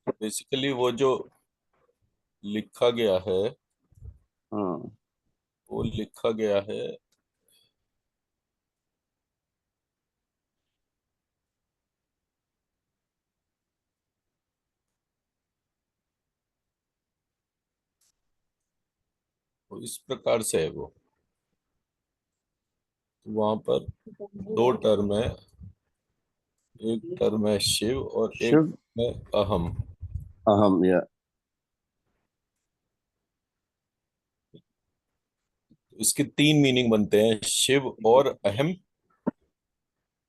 Basically वो जो लिखा गया है, हाँ। वो लिखा गया है। वो इस प्रकार से है वो। तो वहां पर दो टर्म है। एक टर्म है शिव और एक शिव। टर्म है अहम। अहम या। इसके तीन मीनिंग बनते हैं, शिव और अहम।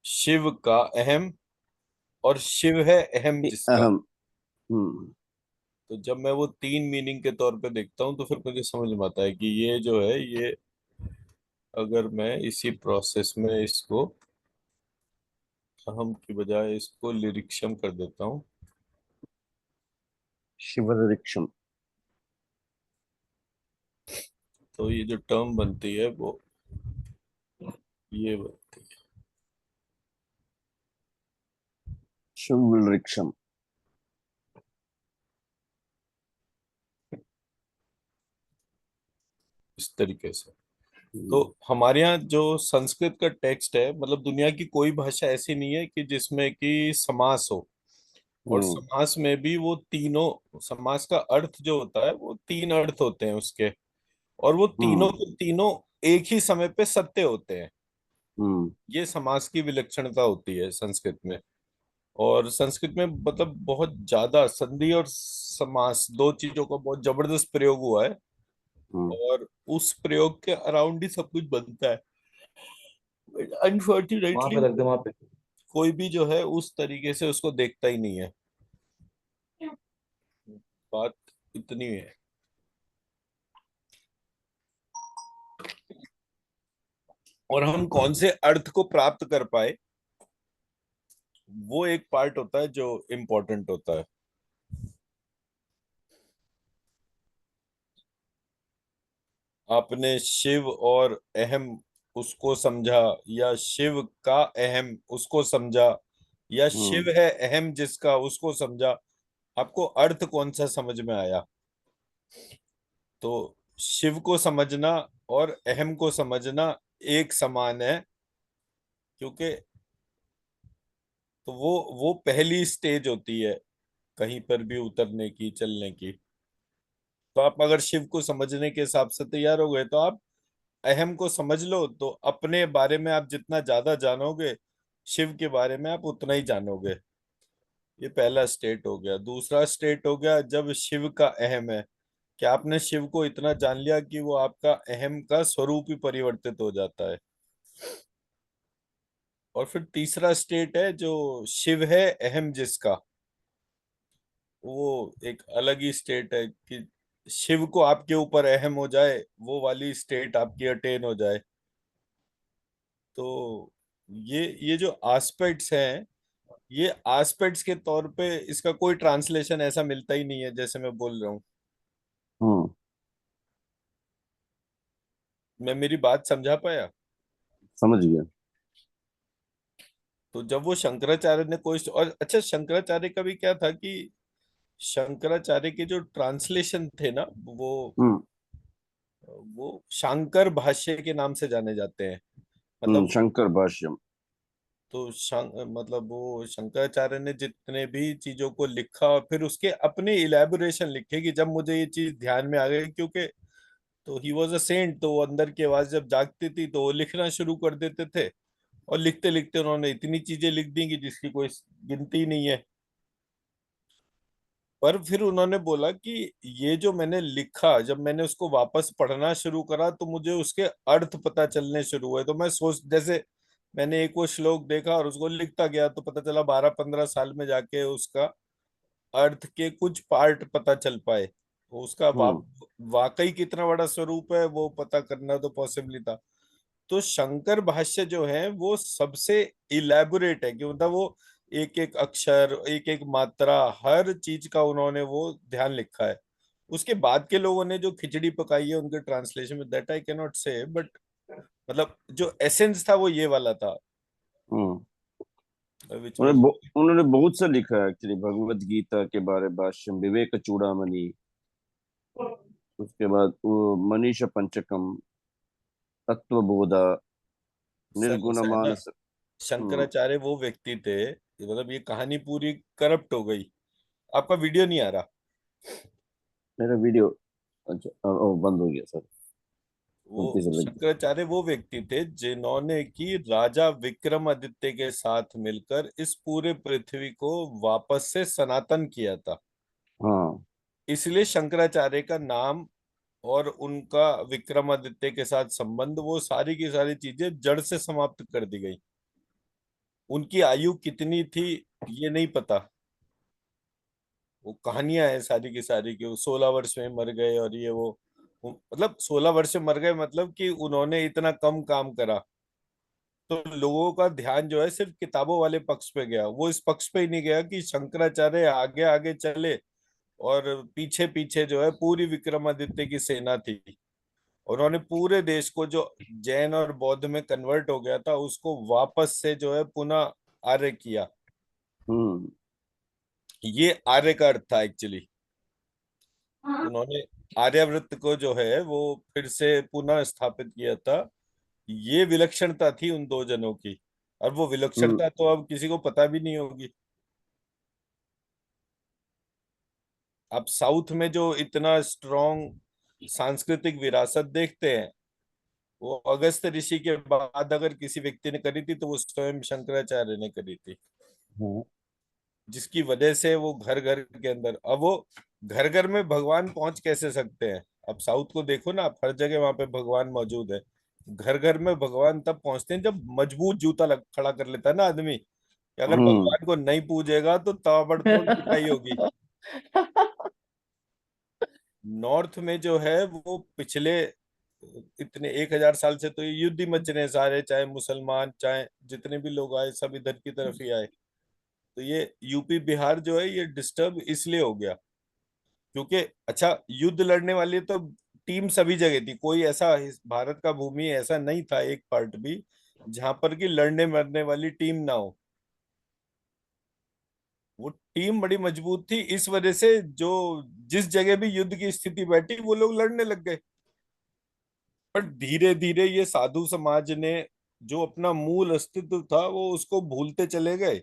शिव का अहम, और शिव है अहम जिसका। अहम। हम्म। तो जब मैं वो तीन मीनिंग के तौर पे देखता हूँ तो फिर मुझे समझ में आता है कि ये जो है ये, अगर मैं इसी प्रोसेस में इसको अहम की बजाय इसको लिरिक्शम कर देता हूँ, शिवरिक्षम। तो ये जो टर्म बनती है वो ये बनती है। शिवरिक्षम। इस तरीके से। तो हमारे यहाँ जो संस्कृत का टेक्स्ट है, मतलब दुनिया की कोई भाषा ऐसी नहीं है कि जिसमें कि समास हो। और हम्म। समास में भी वो तीनों, समास का अर्थ जो होता है वो तीन अर्थ होते हैं उसके। और वो तीनों हम्म। के तीनों एक ही समय पे सत्य होते हैं। हम्म। ये समास की विलक्षणता होती है संस्कृत में। और संस्कृत में मतलब बहुत ज्यादा संधि और समास दो चीजों का बहुत जबरदस्त प्रयोग हुआ है। हम्म। और उस प्रयोग के अराउंड ही सब कुछ बनता है। वहां अनफॉर्चुनेटली पे रख दे वहां पे। कोई भी जो है उस तरीके से उसको देखता ही नहीं है। बात इतनी है। और हम कौन से अर्थ को प्राप्त कर पाए, वो एक पार्ट होता है जो इम्पोर्टेंट होता है। आपने शिव और अहम उसको समझा, या शिव का अहम उसको समझा, या शिव हम्म। है अहम जिसका उसको समझा, आपको अर्थ कौन सा समझ में आया? तो शिव को समझना और अहम को समझना एक समान है, क्योंकि तो वो पहली स्टेज होती है कहीं पर भी उतरने की, चलने की। तो आप अगर शिव को समझने के हिसाब से तैयार हो गए तो आप अहम को समझ लो, तो अपने बारे में आप जितना ज्यादा जानोगे, शिव के बारे में आप उतना ही जानोगे। ये पहला स्टेट हो गया। दूसरा स्टेट हो गया जब शिव का अहम है, कि आपने शिव को इतना जान लिया कि वो आपका अहम का स्वरूप ही परिवर्तित हो जाता है। और फिर तीसरा स्टेट है जो शिव है अहम जिसका, वो एक अलग ही स्टेट है कि शिव को आपके ऊपर अहम हो जाए, वो वाली स्टेट आपकी अटेन हो जाए। तो ये जो एस्पेक्ट्स हैं, ये एस्पेक्ट्स के तौर पे इसका कोई ट्रांसलेशन ऐसा मिलता ही नहीं है जैसे मैं बोल रहा हूँ। हम्म। मैं मेरी बात समझा पाया? समझ गया। तो जब वो शंकराचार्य ने कोई, और अच्छा शंकराचार्य का भी क्या था कि शंकराचार्य के जो ट्रांसलेशन थे ना, हम्म। वो शांकर भाष्य के नाम से जाने जाते हैं। मतलब शंकर भाष्यम। तो मतलब वो शंकराचार्य ने जितने भी चीजों को लिखा और फिर उसके अपने इलेबोरेशन लिखे, कि जब मुझे ये चीज ध्यान में आ गई, क्योंकि तो ही वॉज अ सेंट, तो वो अंदर की आवाज जब जागती थी तो वो लिखना शुरू कर देते थे। और लिखते लिखते उन्होंने इतनी चीजें लिख दी कि जिसकी कोई गिनती नहीं है। पर फिर उन्होंने बोला कि ये जो मैंने लिखा, जब मैंने उसको वापस पढ़ना शुरू करा तो मुझे उसके अर्थ पता चलने शुरू हुए। तो मैं सोच, जैसे मैंने एक वो श्लोक देखा और उसको लिखता गया, तो पता चला 12-15 साल में जाके उसका अर्थ के कुछ पार्ट पता चल पाए। तो उसका हम्म। वाकई कितना बड़ा स्वरूप है वो पता करना तो पॉसिबल था। तो शंकर भाष्य जो है वो सबसे इलेबोरेट है, कि मतलब वो एक एक अक्षर, एक एक मात्रा, हर चीज का उन्होंने वो ध्यान लिखा है। उसके बाद के लोगों ने जो खिचड़ी पकाई है उनके ट्रांसलेशन में, दैट आई कैन नॉट से, बट मतलब जो एसेंस था वो ये वाला था। हम्म। बीच में बोल। उन्होंने बहुत सा लिखा है एक्चुअली, भगवत गीता के बारे भाष्यम, विवेक चूड़ामणि, उसके बाद वो मनीष पंचकम, तत्वबोधा, सर निर्गुण ऐसा है ना, मानस। हम्म। शंकराचार्य वो व्यक्ति थे, मतलब ये कहानी पूरी करप्ट हो गई। आपका वीडियो नहीं आ रहा। मेरा वीडियो, अच्छा बंद हो गया सर, वो गलती से लग गया। शंकराचार्य वो व्यक्ति थे जिन्होंने कि राजा विक्रमादित्य के साथ मिलकर इस पूरे पृथ्वी को वापस से सनातन किया था। हाँ। इसलिए शंकराचार्य का नाम और उनका विक्रमादित्य के साथ संबंध, वो सारी की सारी चीजें जड़ से समाप्त कर दी गई। उनकी आयु कितनी थी ये नहीं पता। वो कहानियां हैं सारी की सारी कि वो 16 वर्ष में मर गए और ये मतलब 16 वर्ष में मर गए, मतलब कि उन्होंने इतना कम काम करा। तो लोगों का ध्यान जो है सिर्फ किताबों वाले पक्ष पे गया, वो इस पक्ष पे ही नहीं गया कि शंकराचार्य आगे आगे चले और पीछे पीछे जो है पूरी विक्रमादित्य की सेना थी। उन्होंने पूरे देश को जो जैन और बौद्ध में कन्वर्ट हो गया था उसको वापस से जो है पुनः आर्य किया। हम्म। ये आर्य का अर्थ था एक्चुअली। उन्होंने आर्यावर्त को जो है वो फिर से पुनः स्थापित किया था। ये विलक्षणता थी उन दो जनों की, और वो हम्म। विलक्षणता तो अब किसी को पता भी नहीं होगी। आप साउथ में जो इतना स्ट्रॉन्ग सांस्कृतिक विरासत देखते हैं, वो अगस्त्य ऋषि के बाद अगर किसी व्यक्ति ने करी थी तो वो स्वयं शंकराचार्य ने करी थी। हाँ। जिसकी वजह से वो घर घर के अंदर, अब वो घर घर में भगवान पहुंच कैसे सकते हैं। अब साउथ को देखो ना, आप हर जगह वहां पे भगवान मौजूद है। घर घर में भगवान तब पहुंचते हैं जब मजबूत जूता खड़ा कर लेता है ना आदमी, कि अगर हम्म। भगवान को नहीं पूजेगा तो ताबड़तोड़ पिटाई होगी। नॉर्थ में जो है वो पिछले इतने 1,000 साल से तो ये युद्ध ही मच रहे हैं सारे, चाहे मुसलमान चाहे जितने भी लोग आए सब इधर की तरफ ही आए। तो ये यूपी बिहार जो है ये डिस्टर्ब इसलिए हो गया क्योंकि, अच्छा, युद्ध लड़ने वाली तो टीम सभी जगह थी, कोई ऐसा भारत का भूमि ऐसा नहीं था एक पार्ट भी जहां पर कि लड़ने मरने वाली टीम ना हो। वो टीम बड़ी मजबूत थी, इस वजह से जो जिस जगह भी युद्ध की स्थिति बैठी वो लोग लड़ने लग गए। पर धीरे धीरे ये साधु समाज ने जो अपना मूल अस्तित्व था वो उसको भूलते चले गए।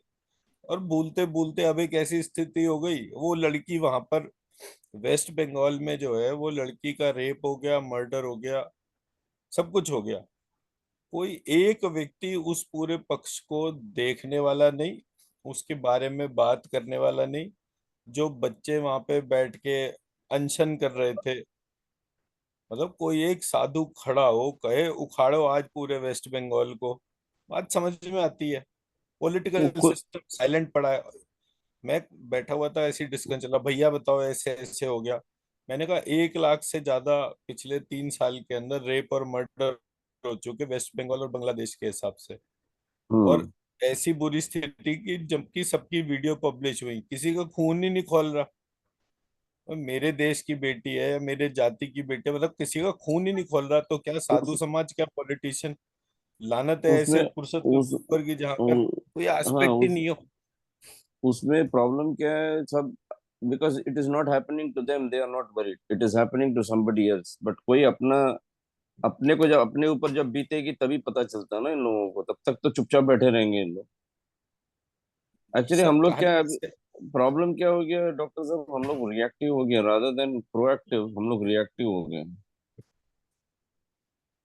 और भूलते भूलते अब एक ऐसी स्थिति हो गई, वो लड़की वहां पर वेस्ट बंगाल में जो है वो लड़की का रेप हो गया, मर्डर हो गया, सब कुछ हो गया। कोई एक व्यक्ति उस पूरे पक्ष को देखने वाला नहीं, उसके बारे में बात करने वाला नहीं। जो बच्चे वहां पे बैठ के अनशन कर रहे थे, मतलब कोई एक साधु खड़ा हो कहे उखाड़ो आज पूरे वेस्ट बंगाल को, बात समझ में आती है। वो पॉलिटिकल खुद। सिस्टम साइलेंट पड़ा है। मैं बैठा हुआ था, ऐसी डिस्कशन चला, भैया बताओ ऐसे ऐसे हो गया। मैंने कहा 1 लाख से ज्यादा पिछले 3 साल के अंदर रेप और मर्डर हो चुके वेस्ट बंगाल और बांग्लादेश के हिसाब से। और हम्म। ऐसी बुरी स्थिति कि जबकि सबकी वीडियो पब्लिश हुई, किसी का खून ही नहीं खोल रहा। और मेरे देश की बेटी है या मेरे जाति की बेटी है, मतलब किसी का खून ही नहीं खोल रहा, तो क्या साधु उस समाज, क्या पॉलिटिशियन। लानत है उसमें ऐसे पुरुषत्व उस ऊपर की जहां पर उ- कोई हाँ, एस्पेक्ट ही नहीं हो। उसमें प्रॉब्लम क्या है सब, because it is not happening to them, they are not worried, it is happening to somebody else, but कोई अपना, अपने को जब अपने ऊपर जब बीतेगी तभी पता चलता है ना इन लोगों को, तब तक तो चुपचाप बैठे रहेंगे इन लोग। एक्चुअली सर हम लोग क्या कहानी अभी, से, प्रॉब्लम क्या हो गया डॉक्टर साहब, हम लोग रिएक्टिव हो गए रादर देन प्रोएक्टिव, हम लोग रिएक्टिव हो गए।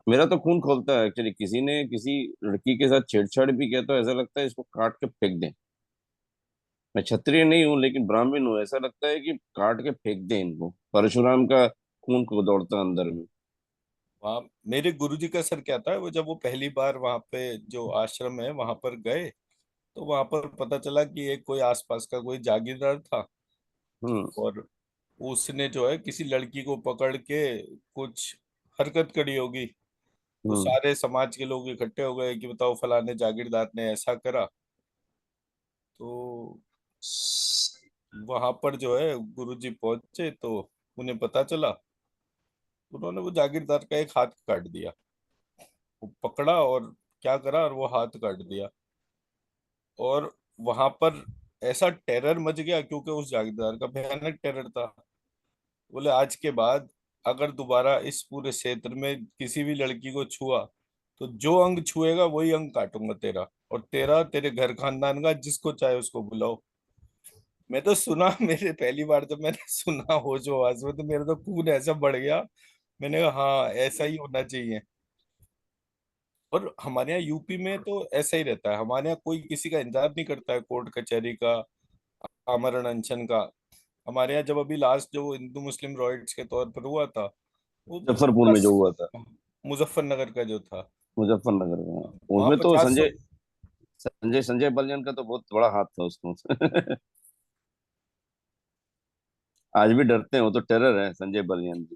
मेरा तो खून खोलता है एक्चुअली, किसी ने किसी लड़की के साथ छेड़छाड़ भी किया तो ऐसा लगता है इसको काट के फेंक दें। मैं क्षत्रिय नहीं हूँ लेकिन ब्राह्मण हूँ, ऐसा लगता है कि काट के फेंक दें इनको, परशुराम का खून को दौड़ता अंदर में। वहाँ मेरे गुरुजी का सर क्या था, वो जब वो पहली बार वहां पे जो आश्रम है वहां पर गए, तो वहां पर पता चला कि एक कोई आसपास का कोई जागीरदार था। हम्म। और उसने जो है किसी लड़की को पकड़ के कुछ हरकत करी होगी। तो हम्म। सारे समाज के लोग इकट्ठे हो गए कि बताओ फलाने जागीरदार ने ऐसा करा। तो वहां पर जो है गुरुजी पहुंचे तो उन्हें पता चला। उन्होंने वो जागीरदार का एक हाथ काट दिया। वो पकड़ा और क्या करा, और वो हाथ काट दिया। और वहां पर ऐसा टेरर मच गया, क्योंकि उस जागीरदार का भयानक टेरर था। बोले आज के बाद अगर दोबारा इस पूरे क्षेत्र में किसी भी लड़की को छुआ, तो जो अंग छुएगा वही अंग काटूंगा तेरा, और तेरा, तेरे घर खानदान का, जिसको चाहे उसको बुलाओ। मैं तो सुना मेरे पहली बार जब मैंने सुना होश आवाज में, तो मेरा तो खून ऐसा बढ़ गया। मैंने कहा हाँ, ऐसा ही होना चाहिए। और हमारे यहाँ यूपी में तो ऐसा ही रहता है, हमारे यहाँ कोई किसी का इंतजार नहीं करता है कोर्ट कचहरी का, आमरण अनशन का। हमारे यहाँ जब अभी लास्ट जो हिंदू मुस्लिम रॉयट्स के तौर पर हुआ था, वो मुजफ्फरपुर में जो हुआ था, मुजफ्फरनगर का जो था, मुजफ्फरनगर में, वहां उसमें तो 50। संजय संजय संजय बलियान का तो बहुत बड़ा हाथ था उसमें। आज भी डरते हैं, वो तो टेरर है संजय बलियान जी।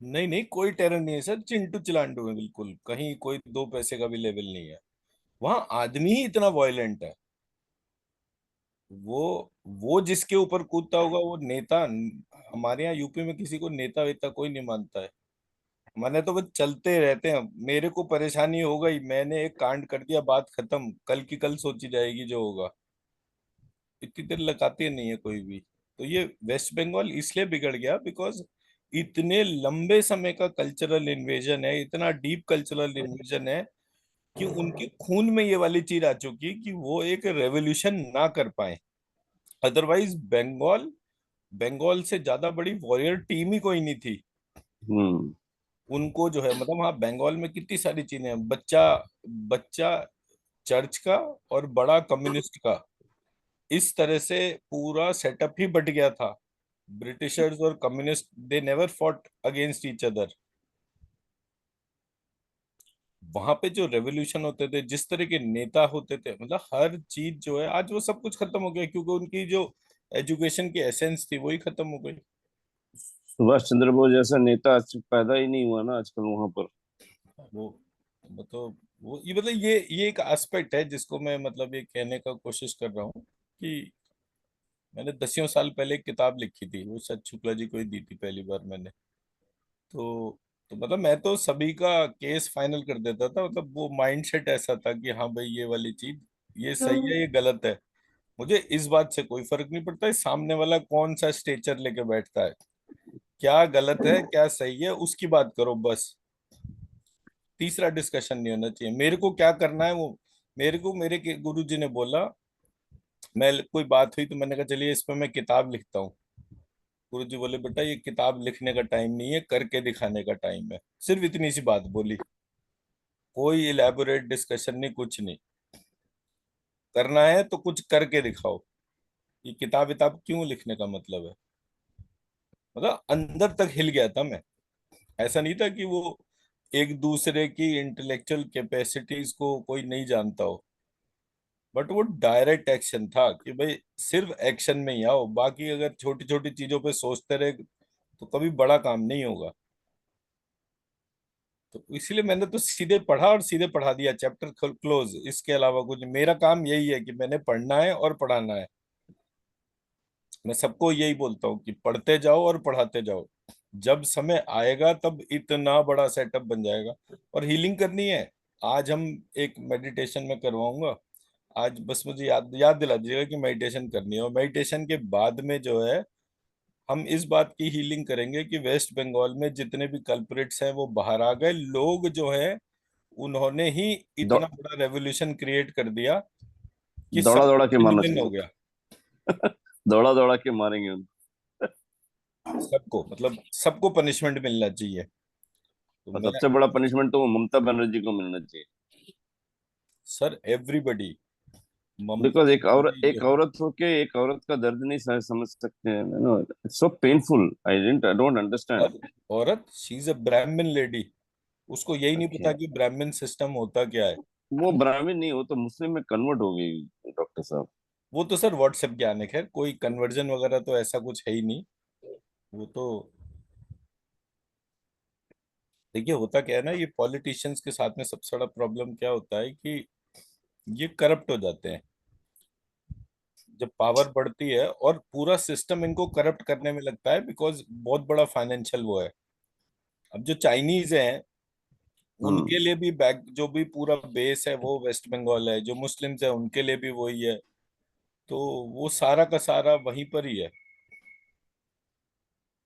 नहीं नहीं, कोई टेरर नहीं है सर, चिंटू चिलांटू है बिल्कुल, कहीं कोई दो पैसे का भी लेवल नहीं है। वहां आदमी ही इतना वायलेंट है। वो वो जिसके ऊपर कूदता होगा वो नेता। हमारे यहाँ यूपी में किसी को नेता वेता कोई नहीं मानता है। मैंने तो बस चलते रहते हैं, मेरे को परेशानी हो गई, मैंने एक कांड कर दिया, बात खत्म, कल की कल सोची जाएगी जो होगा। इतनी देर लगाते नहीं है कोई भी। तो ये वेस्ट बंगाल इसलिए बिगड़ गया बिकॉज इतने लंबे समय का कल्चरल इन्वेजन है, इतना डीप कल्चरल इन्वेजन है, कि उनके खून में ये वाली चीज आ चुकी कि वो एक रेवोल्यूशन ना कर पाए। अदरवाइज बंगाल, बंगाल से ज्यादा बड़ी वॉरियर टीम ही कोई नहीं थी। हम्म। उनको जो है, मतलब हाँ, बंगाल में कितनी सारी चीजें हैं, बच्चा बच्चा चर्च का और बड़ा कम्युनिस्ट का, इस तरह से पूरा सेटअप ही बट गया था। ब्रिटिशर्स और communist, they never fought against each other. वहां पे जो रेवोल्यूशन होते थे, जिस तरह के नेता होते थे, मतलब हर चीज जो है, आज वो सब कुछ खत्म हो गया, क्योंकि उनकी जो एजुकेशन की एसेंस थी वही खत्म हो गई। सुभाष चंद्र बोस जैसा नेता आज पैदा ही नहीं हुआ ना आजकल वहां पर। वो मतलब, वो ये मतलब, ये एक एस्पेक्ट है जिसको मैं मतलब ये कहने का कोशिश कर रहा हूँ कि मैंने दसियों साल पहले एक किताब लिखी थी, वो सच शुक्ला जी को ही दी थी पहली बार मैंने। तो मतलब मैं तो सभी का केस फाइनल कर देता था, मतलब वो माइंडसेट ऐसा था कि हाँ भाई, ये वाली चीज ये सही है, ये गलत है। मुझे इस बात से कोई फर्क नहीं पड़ता है सामने वाला कौन सा स्टेचर लेके बैठता है, क्या गलत है क्या सही है उसकी बात करो बस। तीसरा डिस्कशन नहीं होना चाहिए, मेरे को क्या करना है वो। मेरे को मेरे गुरु जी ने बोला, मैं कोई बात हुई तो मैंने कहा चलिए इस पे मैं किताब लिखता हूँ। गुरु जी बोले बेटा, ये किताब लिखने का टाइम नहीं है, करके दिखाने का टाइम है। सिर्फ इतनी सी बात बोली, कोई इलेबोरेट डिस्कशन नहीं, कुछ नहीं। करना है तो कुछ करके दिखाओ। ये किताब विताब क्यों लिखने का मतलब है। मतलब अंदर तक हिल गया था मैं। ऐसा नहीं था कि वो एक दूसरे की इंटेलेक्चुअल कैपेसिटीज को कोई नहीं जानता हो, बट वो डायरेक्ट एक्शन था कि भाई सिर्फ एक्शन में ही आओ, बाकी अगर छोटी छोटी चीजों पे सोचते रहे तो कभी बड़ा काम नहीं होगा। तो इसलिए मैंने तो सीधे पढ़ा और सीधे पढ़ा दिया, चैप्टर क्लोज। इसके अलावा कुछ, मेरा काम यही है कि मैंने पढ़ना है और पढ़ाना है। मैं सबको यही बोलता हूँ कि पढ़ते जाओ और पढ़ाते जाओ, जब समय आएगा तब इतना बड़ा सेटअप बन जाएगा। और हीलिंग करनी है, आज हम एक मेडिटेशन में करवाऊंगा। आज बस मुझे याद याद दिला दीजिएगा कि मेडिटेशन करनी है, और मेडिटेशन के बाद में जो है, हम इस बात की हीलिंग करेंगे कि वेस्ट बंगाल में जितने भी कल्प्रिट्स हैं वो बाहर आ गए, लोग जो है उन्होंने ही दौ, इतना बड़ा रेवोल्यूशन क्रिएट कर दिया कि दौड़ा सब दौड़ा के दिन मारना दिन हो चाहिए। गया। दौड़ा दौड़ा के मारेंगे उनको। सबको मतलब सबको पनिशमेंट मिलना चाहिए। तो और मैं, सबसे बड़ा पनिशमेंट तो वो ममता बनर्जी को मिलना चाहिए। Sir everybody, Mamata because Banerjee जो एक है, औरत होके एक औरत का दर्द नहीं समझ सकते हैं, no, it's so painful, I don't understand. और औरत, शी इज अ ब्राह्मण लेडी, उसको यही नहीं पता क्या, कि ब्राह्मण सिस्टम होता क्या है। वो ब्राह्मण नहीं, वो तो मुस्लिम में कन्वर्ट हो गई डॉक्टर साहब। वो तो सर व्हाट्सएप ज्ञान है, खैर कोई कन्वर्जन वगैरह तो ऐसा कुछ है ही नहीं। वो तो, देखिए होता क्या है ना, ये पॉलिटिशियंस के साथ में सबसे बड़ा प्रॉब्लम क्या होता है कि ये करप्ट हो जाते हैं। जब पावर बढ़ती है और पूरा सिस्टम इनको करप्ट करने में लगता है, बिकॉज बहुत बड़ा फाइनेंशियल वो है। अब जो चाइनीज हैं, हम्म। उनके लिए भी बैक, जो भी पूरा बेस है वो वेस्ट बंगाल है, जो मुस्लिम्स है उनके लिए भी वही है। तो वो सारा का सारा वहीं पर ही है।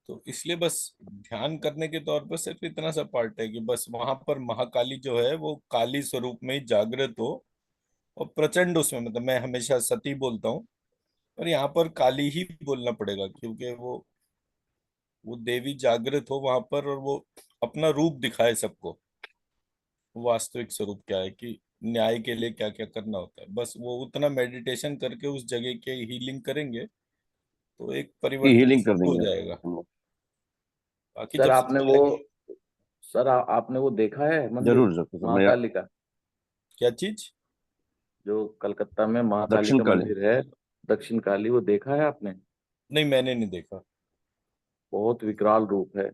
तो इसलिए बस ध्यान करने के तौर पर सिर्फ इतना सा पार्ट है कि बस वहां पर महाकाली जो है वो काली स्वरूप में ही जागृत हो, और प्रचंड उसमें, मतलब मैं हमेशा सती बोलता हूँ, पर यहाँ पर काली ही बोलना पड़ेगा, क्योंकि वो देवी जागृत हो वहां पर, और वो अपना रूप दिखाए सबको, वास्तविक स्वरूप क्या है, कि न्याय के लिए क्या क्या करना होता है। बस वो उतना मेडिटेशन करके उस जगह के हीलिंग करेंगे तो एक की परिवर्तन हीलिंग कर शुरू हो देंगे जाएगा। हम लोग। बाकी सर जब आपने वो समझाएंगे। सर आपने वो देखा है मंदिर जरूर जरूर मैं। महाकाली का? क्या चीज? जो कलकत्ता में महाकाली दक्षिण का काली। मंदिर है, दक्षिण काली, वो देखा है आपने? नहीं, मैंने नहीं देखा। बहुत विकराल रूप है,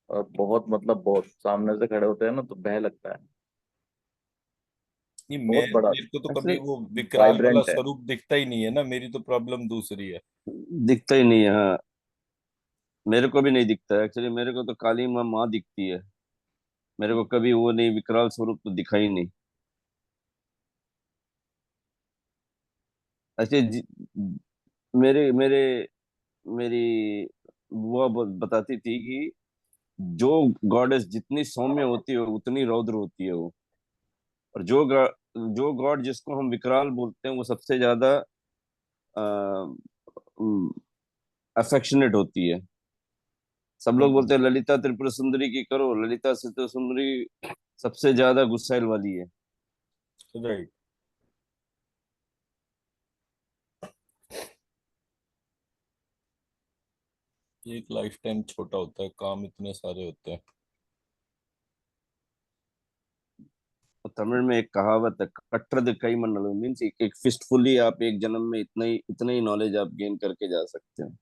और बहुत मतलब बहुत सामने से खड़े होते हैं ना तो भय लगता है। नहीं, मैं बहुत बड़ा, मेरे को तो कभी ऐसे वो विकराल वाला वाइब्रेंट है। स्वरूप दिखता ही नहीं है ना, मेरी तो प्रॉब्लम दूसरी है। दिखता ही नहीं है, हाँ। मेरे को भी नहीं दिखता है एक्चुअली, मेरे को तो काली माँ माँ दिखती है। मेरे को कभी वो नहीं, विकराल स्वरूप तो दिखा ही नहीं। ऐसे मेरे मेरे मेरी बुआ बताती थी कि जो गॉडेस जितनी सौम्य होती है उतनी रौद्र होती है वो। और जो गॉड जिसको हम विकराल बोलते हैं वो सबसे ज्यादा अफेक्शनेट होती है। सब लोग हम्म। बोलते हैं ललिता त्रिपुर सुंदरी की करो, ललिता त्रिपुर सुंदरी सबसे ज्यादा गुस्सैल वाली है। राइट। एक लाइफ टाइम छोटा होता है, काम इतने सारे होते हैं। और तमिल में एक कहावत है, कट्टर कई मंडल, मीन्स एक फिस्टफुली आप एक जन्म में इतना ही नॉलेज आप गेन करके जा सकते हैं।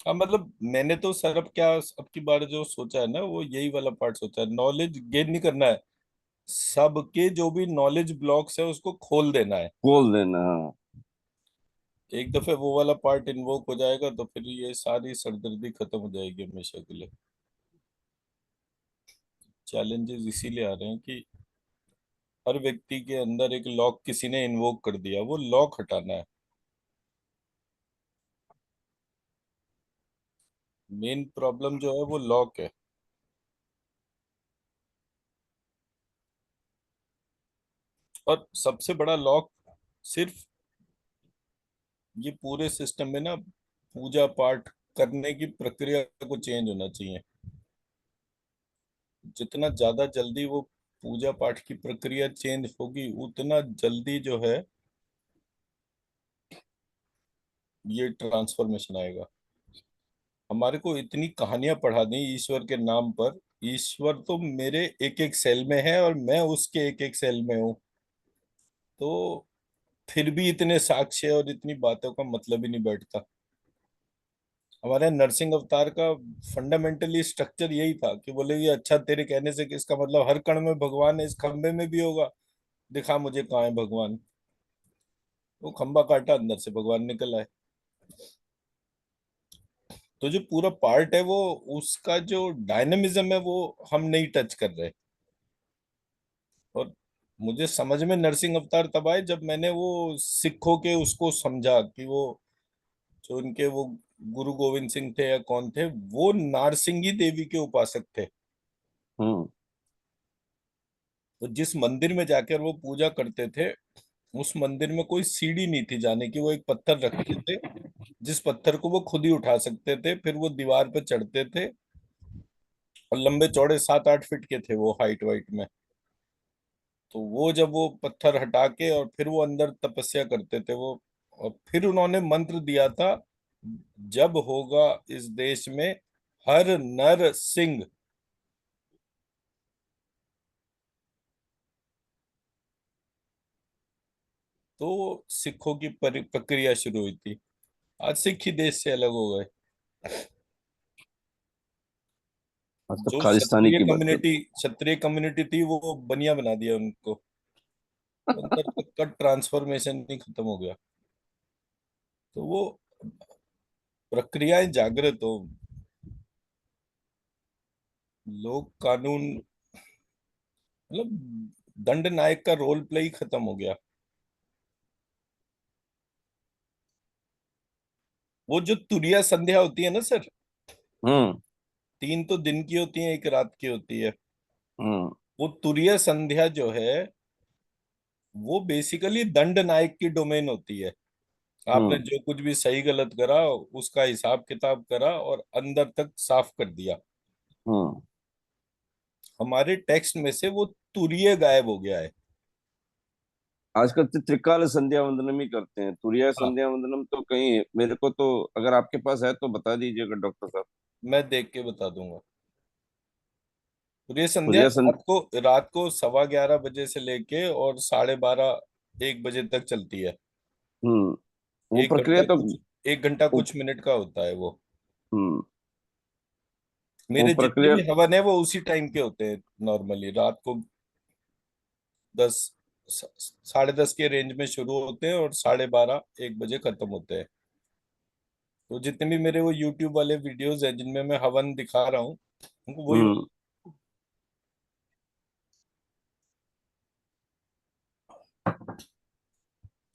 हाँ, मतलब मैंने तो सर अब क्या, अब की बार जो सोचा है ना वो यही वाला पार्ट सोचा है, नॉलेज गेन नहीं करना है, सबके जो भी नॉलेज ब्लॉक्स है उसको खोल देना है। खोल देना, हाँ। एक दफे वो वाला पार्ट इन्वोक हो जाएगा तो फिर ये सारी सरदर्दी खत्म हो जाएगी हमेशा के लिए। चैलेंजेस इसीलिए आ रहे हैं कि हर व्यक्ति के अंदर एक लॉक किसी ने इन्वोक कर दिया, वो लॉक हटाना है। मेन प्रॉब्लम जो है वो लॉक है। और सबसे बड़ा लॉक सिर्फ ये पूरे सिस्टम में ना पूजा पाठ करने की प्रक्रिया को चेंज होना चाहिए। जितना ज्यादा जल्दी वो पूजा पाठ की प्रक्रिया चेंज होगी उतना जल्दी जो है ये ट्रांसफॉर्मेशन आएगा। हमारे को इतनी कहानियां पढ़ा दी ईश्वर के नाम पर, ईश्वर तो मेरे एक एक सेल में है और मैं उसके एक एक सेल में हूँ, तो फिर भी इतने साक्ष्य और इतनी बातों का मतलब ही नहीं बैठता। हमारे नरसिंह अवतार का फंडामेंटली स्ट्रक्चर यही था कि बोले ये अच्छा तेरे कहने से कि इसका मतलब हर कण में भगवान है, इस खंबे में भी होगा, दिखा मुझे कहाँ है भगवान। वो खंबा काटा, अंदर से भगवान निकल आए। तो जो पूरा पार्ट है वो, उसका जो डायनेमिज्म है वो हम नहीं टच कर रहे। और मुझे समझ में नरसिंह अवतार तब आए जब मैंने वो सिखों के उसको समझा कि वो जो उनके वो गुरु गोविंद सिंह थे या कौन थे, वो नारसिंगी देवी के उपासक थे। हम्म। तो जिस मंदिर में जाकर वो पूजा करते थे, उस मंदिर में कोई सीढ़ी नहीं थी जाने की, वो एक पत्थर रखते थे जिस पत्थर को वो खुद ही उठा सकते थे, फिर वो दीवार पे चढ़ते थे, और लंबे चौड़े 7-8 फीट के थे वो हाइट वाइट में। तो वो जब वो पत्थर हटा के और फिर वो अंदर तपस्या करते थे वो, और फिर उन्होंने मंत्र दिया था, जब होगा इस देश में हर नर सिंह, तो सिखों की प्रक्रिया शुरू हुई थी। आज सिख ही देश से अलग हो गए। आज तो जो खालिस्तानी की बात कर। क्षत्रिय कम्युनिटी थी वो बनिया बना दिया उनको, अंदर तक का ट्रांसफॉर्मेशन ही खत्म हो गया। तो वो प्रक्रियाएं जागृत हो, लोग कानून, मतलब दंड नायक का रोल प्ले ही खत्म हो गया। वो जो तुरिया संध्या होती है ना सर, हम्म 3 तो दिन की होती है, 1 रात की होती है। हम्म वो तुरिया संध्या जो है, वो बेसिकली दंड नायक की डोमेन होती है। आपने हम्म जो कुछ भी सही गलत करा, उसका हिसाब किताब करा और अंदर तक साफ कर दिया। हम्म हमारे टेक्स्ट में से वो तुरीय गायब हो गया है। आजकल तो त्रिकाल संध्या वंदनम ही करते हैं, तुरिया हाँ, संध्या वंदनम तो कहीं मेरे को तो, अगर आपके पास है तो बता दीजिएगा डॉक्टर साहब। मैं देख के बता दूंगा। तुरीय संध्या तुरिया सन रात को 11:15 बजे से लेके और 12:30 1 बजे तक चलती है। हम्म वो एक प्रक्रिया घंटा तो कुछ 1 घंटा वो, कुछ मिनट का होता है वो। हम्म वो मेरे जितने प्रक्रिया। भी हवन है वो उसी टाइम के होते हैं। नॉर्मली रात को 10 साढ़े 10 के रेंज में शुरू होते हैं और 12:30 1 बजे खत्म होते हैं। तो जितने भी मेरे वो यूट्यूब वाले वीडियोस हैं जिनमें मैं हवन दिखा रहा हूँ, उनको वही। हम्म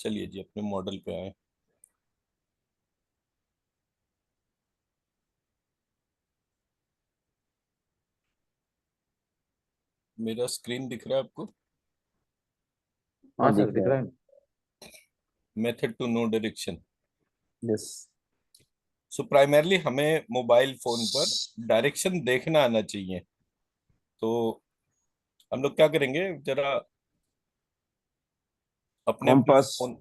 चलिए जी, अपने मॉडल पे आए। मेरा स्क्रीन दिख रहा है आपको? हाँ हाँ सर, दिख दिख रहा रहा है। है। Method to know direction. Yes. So primarily हमें मोबाइल फोन पर डायरेक्शन देखना आना चाहिए। तो हम लोग क्या करेंगे, जरा अपने अपने कॉम्पास। फोन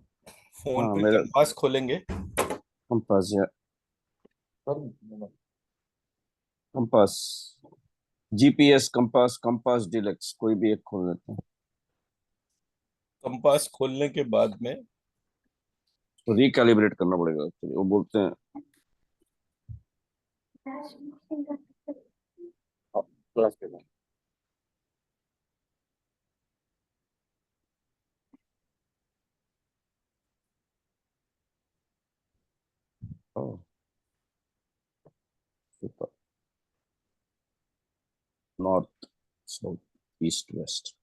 फोन हाँ पे मेरा कंपास खोलेंगे। कंपास या sir compass, GPS compass, compass deluxe, कोई भी एक खोल लेते हैं। कंपास खोलने के बाद में तो रिकैलिब्रेट करना पड़ेगा एक्चुअली, वो बोलते हैं। क्लास पे था। North, south, east, west.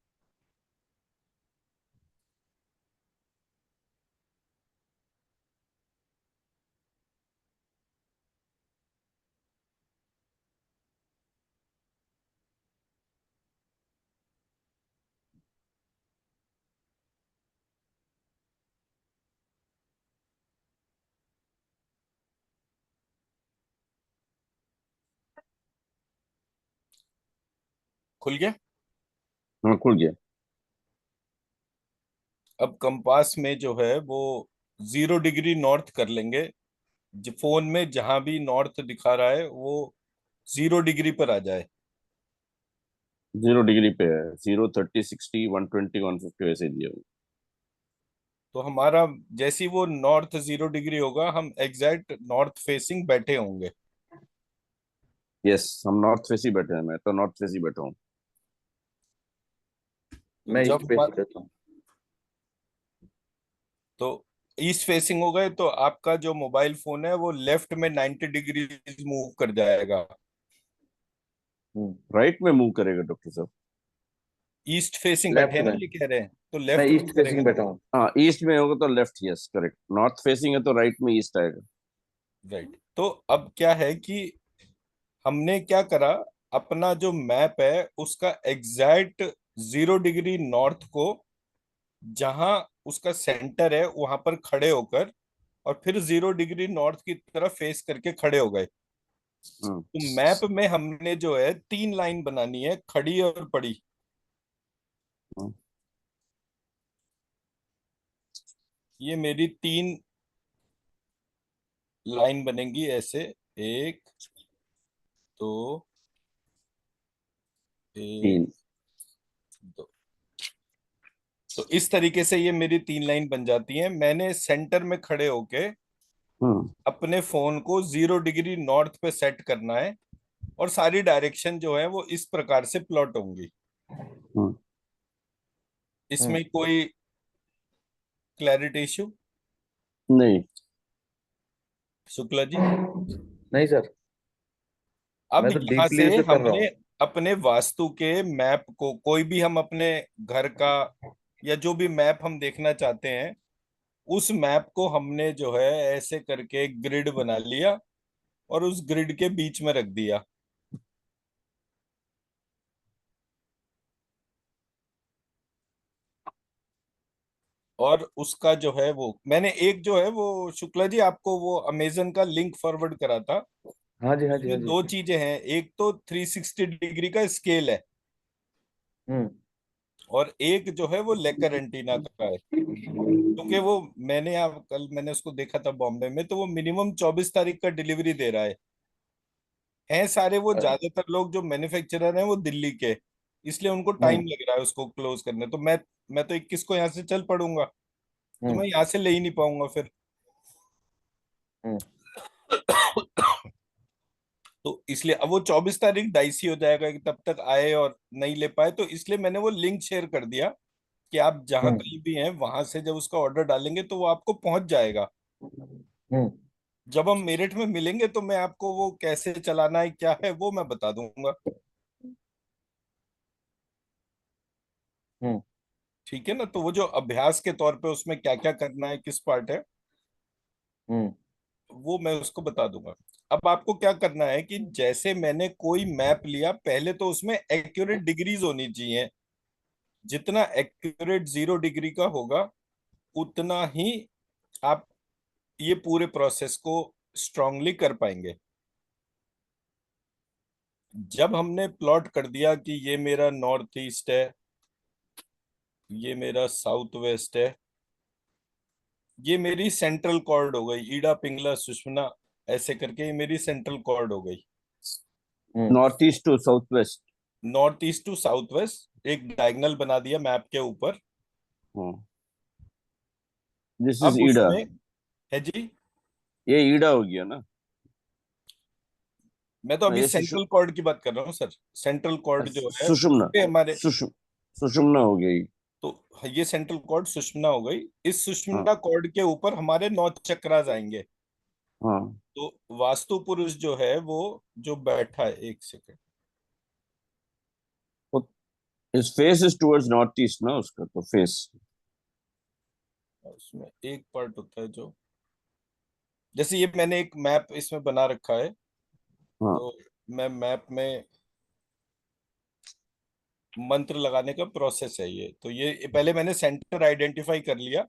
खुल गया। हाँ खुल गया। अब कंपास में जो है वो 0 डिग्री नॉर्थ कर लेंगे। फोन में जहां भी नॉर्थ दिखा रहा है वो 0 डिग्री पर आ जाए। 0 डिग्री पे है, 0, 30, 60, 120, 150 वैसे दिए हुए। तो हमारा जैसी वो नॉर्थ 0 डिग्री होगा, हम एग्जैक्ट नॉर्थ फेसिंग बैठे होंगे। यस, हम नॉर्थ फेस ही बैठे हैं, मैं तो नॉर्थ फेस ही बैठा हूँ। तो मैं जब ईस्ट पे हमारा ही रहता हूँ। तो ईस्ट फेसिंग हो गए तो आपका जो मोबाइल फोन है वो लेफ्ट में 90 डिग्री मूव कर जाएगा। हम्म। राइट में मूव करेगा डॉक्टर साहब। ईस्ट फेसिंग बैठे लेफ्ट हैं ना, में। ये कह रहे हैं, तो मैं लेफ्ट में ईस्ट करेगा फेसिंग ना। बैठा हूँ। हाँ ईस्ट में होगा तो left, yes correct. North facing है तो राइट में ईस्ट आएगा। राइट। तो अब क्या है कि हमने क्या करा, अपना जो मैप है उसका एग्जैक्ट 0 डिग्री नॉर्थ को, जहां उसका सेंटर है वहां पर खड़े होकर, और फिर 0 डिग्री नॉर्थ की तरफ फेस करके खड़े हो गए। हम्म तो मैप में हमने जो है 3 लाइन बनानी है, खड़ी और पड़ी। हम्म ये मेरी 3 लाइन बनेंगी ऐसे। एक, दो, एक, तीन। दो। तो इस तरीके से ये मेरी 3 लाइन बन जाती हैं। मैंने सेंटर में खड़े होके हम्म अपने फोन को 0 डिग्री नॉर्थ पे सेट करना है, और सारी डायरेक्शन जो है वो इस प्रकार से प्लॉट होंगी। हम्म हम्म। इसमें कोई क्लैरिटी इशू? नहीं। शुक्ला जी। नहीं सर, अब मैं तो यहां से डीपली उसे कर रहा हमने हूँ। अपने वास्तु के मैप को, कोई भी हम अपने घर का या जो भी मैप हम देखना चाहते हैं, उस मैप को हमने जो है ऐसे करके एक ग्रिड बना लिया और उस ग्रिड के बीच में रख दिया। और उसका जो है वो मैंने एक जो है वो शुक्ला जी आपको वो अमेजन का लिंक फॉरवर्ड करा था। हाँ जी, हाँ जी, हाँ उसमें जी। दो चीजें हैं, एक तो 360 डिग्री का स्केल है हम्म। और एक जो है वो लेकर एंटीना का है। क्योंकि वो मैंने यहाँ कल मैंने उसको देखा था बॉम्बे में, तो वो मिनिमम 24 तारीख का डिलीवरी दे रहा है सारे वो ज्यादातर लोग जो मैन्युफैक्चरर हैं वो दिल्ली के, इसलिए उनको टाइम हम्म। लग रहा है उसको क्लोज करने। तो मैं तो 21 को यहाँ से चल पड़ूंगा, तो हम्म। मैं यहाँ से ले ही नहीं पाऊंगा फिर। हम्म। तो इसलिए अब वो 24 तारीख डाइसी हो जाएगा कि तब तक आए और नहीं ले पाए, तो इसलिए मैंने वो लिंक शेयर कर दिया कि आप जहाँ हम्म। कहीं भी हैं वहां से जब उसका ऑर्डर डालेंगे तो वो आपको पहुंच जाएगा। हम्म। जब हम मेरठ में मिलेंगे तो मैं आपको वो कैसे चलाना है क्या है वो मैं बता दूंगा। हम्म। ठीक है ना, तो वो जो अभ्यास के तौर पे उसमें क्या क्या करना है, किस पार्ट है, हम्म। वो मैं उसको बता दूंगा। अब आपको क्या करना है कि जैसे मैंने कोई मैप लिया, पहले तो उसमें एक्यूरेट डिग्रीज होनी चाहिए। जितना एक्यूरेट 0 डिग्री का होगा उतना ही आप ये पूरे प्रोसेस को स्ट्रांगली कर पाएंगे। जब हमने प्लॉट कर दिया कि ये मेरा नॉर्थ ईस्ट है, ये मेरा साउथ वेस्ट है, ये मेरी सेंट्रल कॉर्ड हो गई, ईडा पिंगला सुषमना ऐसे करके ये मेरी सेंट्रल कॉर्ड हो गई। Hmm. North east to south west. North east to south west एक डायगोनल बना दिया मैप के ऊपर। हाँ, दिस इज अब ईडा। उसमें है जी, ये ईडा हो गया ना? मैं तो हाँ, अभी ये सेंट्रल कॉर्ड की बात कर रहा हूँ सर। सेंट्रल कॉर्ड जो है सुषुम्ना। उसके हमारे, सुषुम सुषुम्ना हो गई। तो ये सेंट्रल कॉर्ड सुषुम्ना हो गई। इस हाँ। सुषुम्ना कॉर्ड के ऊपर हमारे 9 चक्रास आएंगे। हाँ, तो वास्तु पुरुष जो है वो जो बैठा है, एक second, his face is towards north east ना, उसका तो फेस। उसमें एक पार्ट होता है जो, जैसे ये मैंने एक मैप इसमें बना रखा है, हाँ। तो मैं मैप में मंत्र लगाने का प्रोसेस है ये। तो ये पहले मैंने सेंटर आइडेंटिफाई कर लिया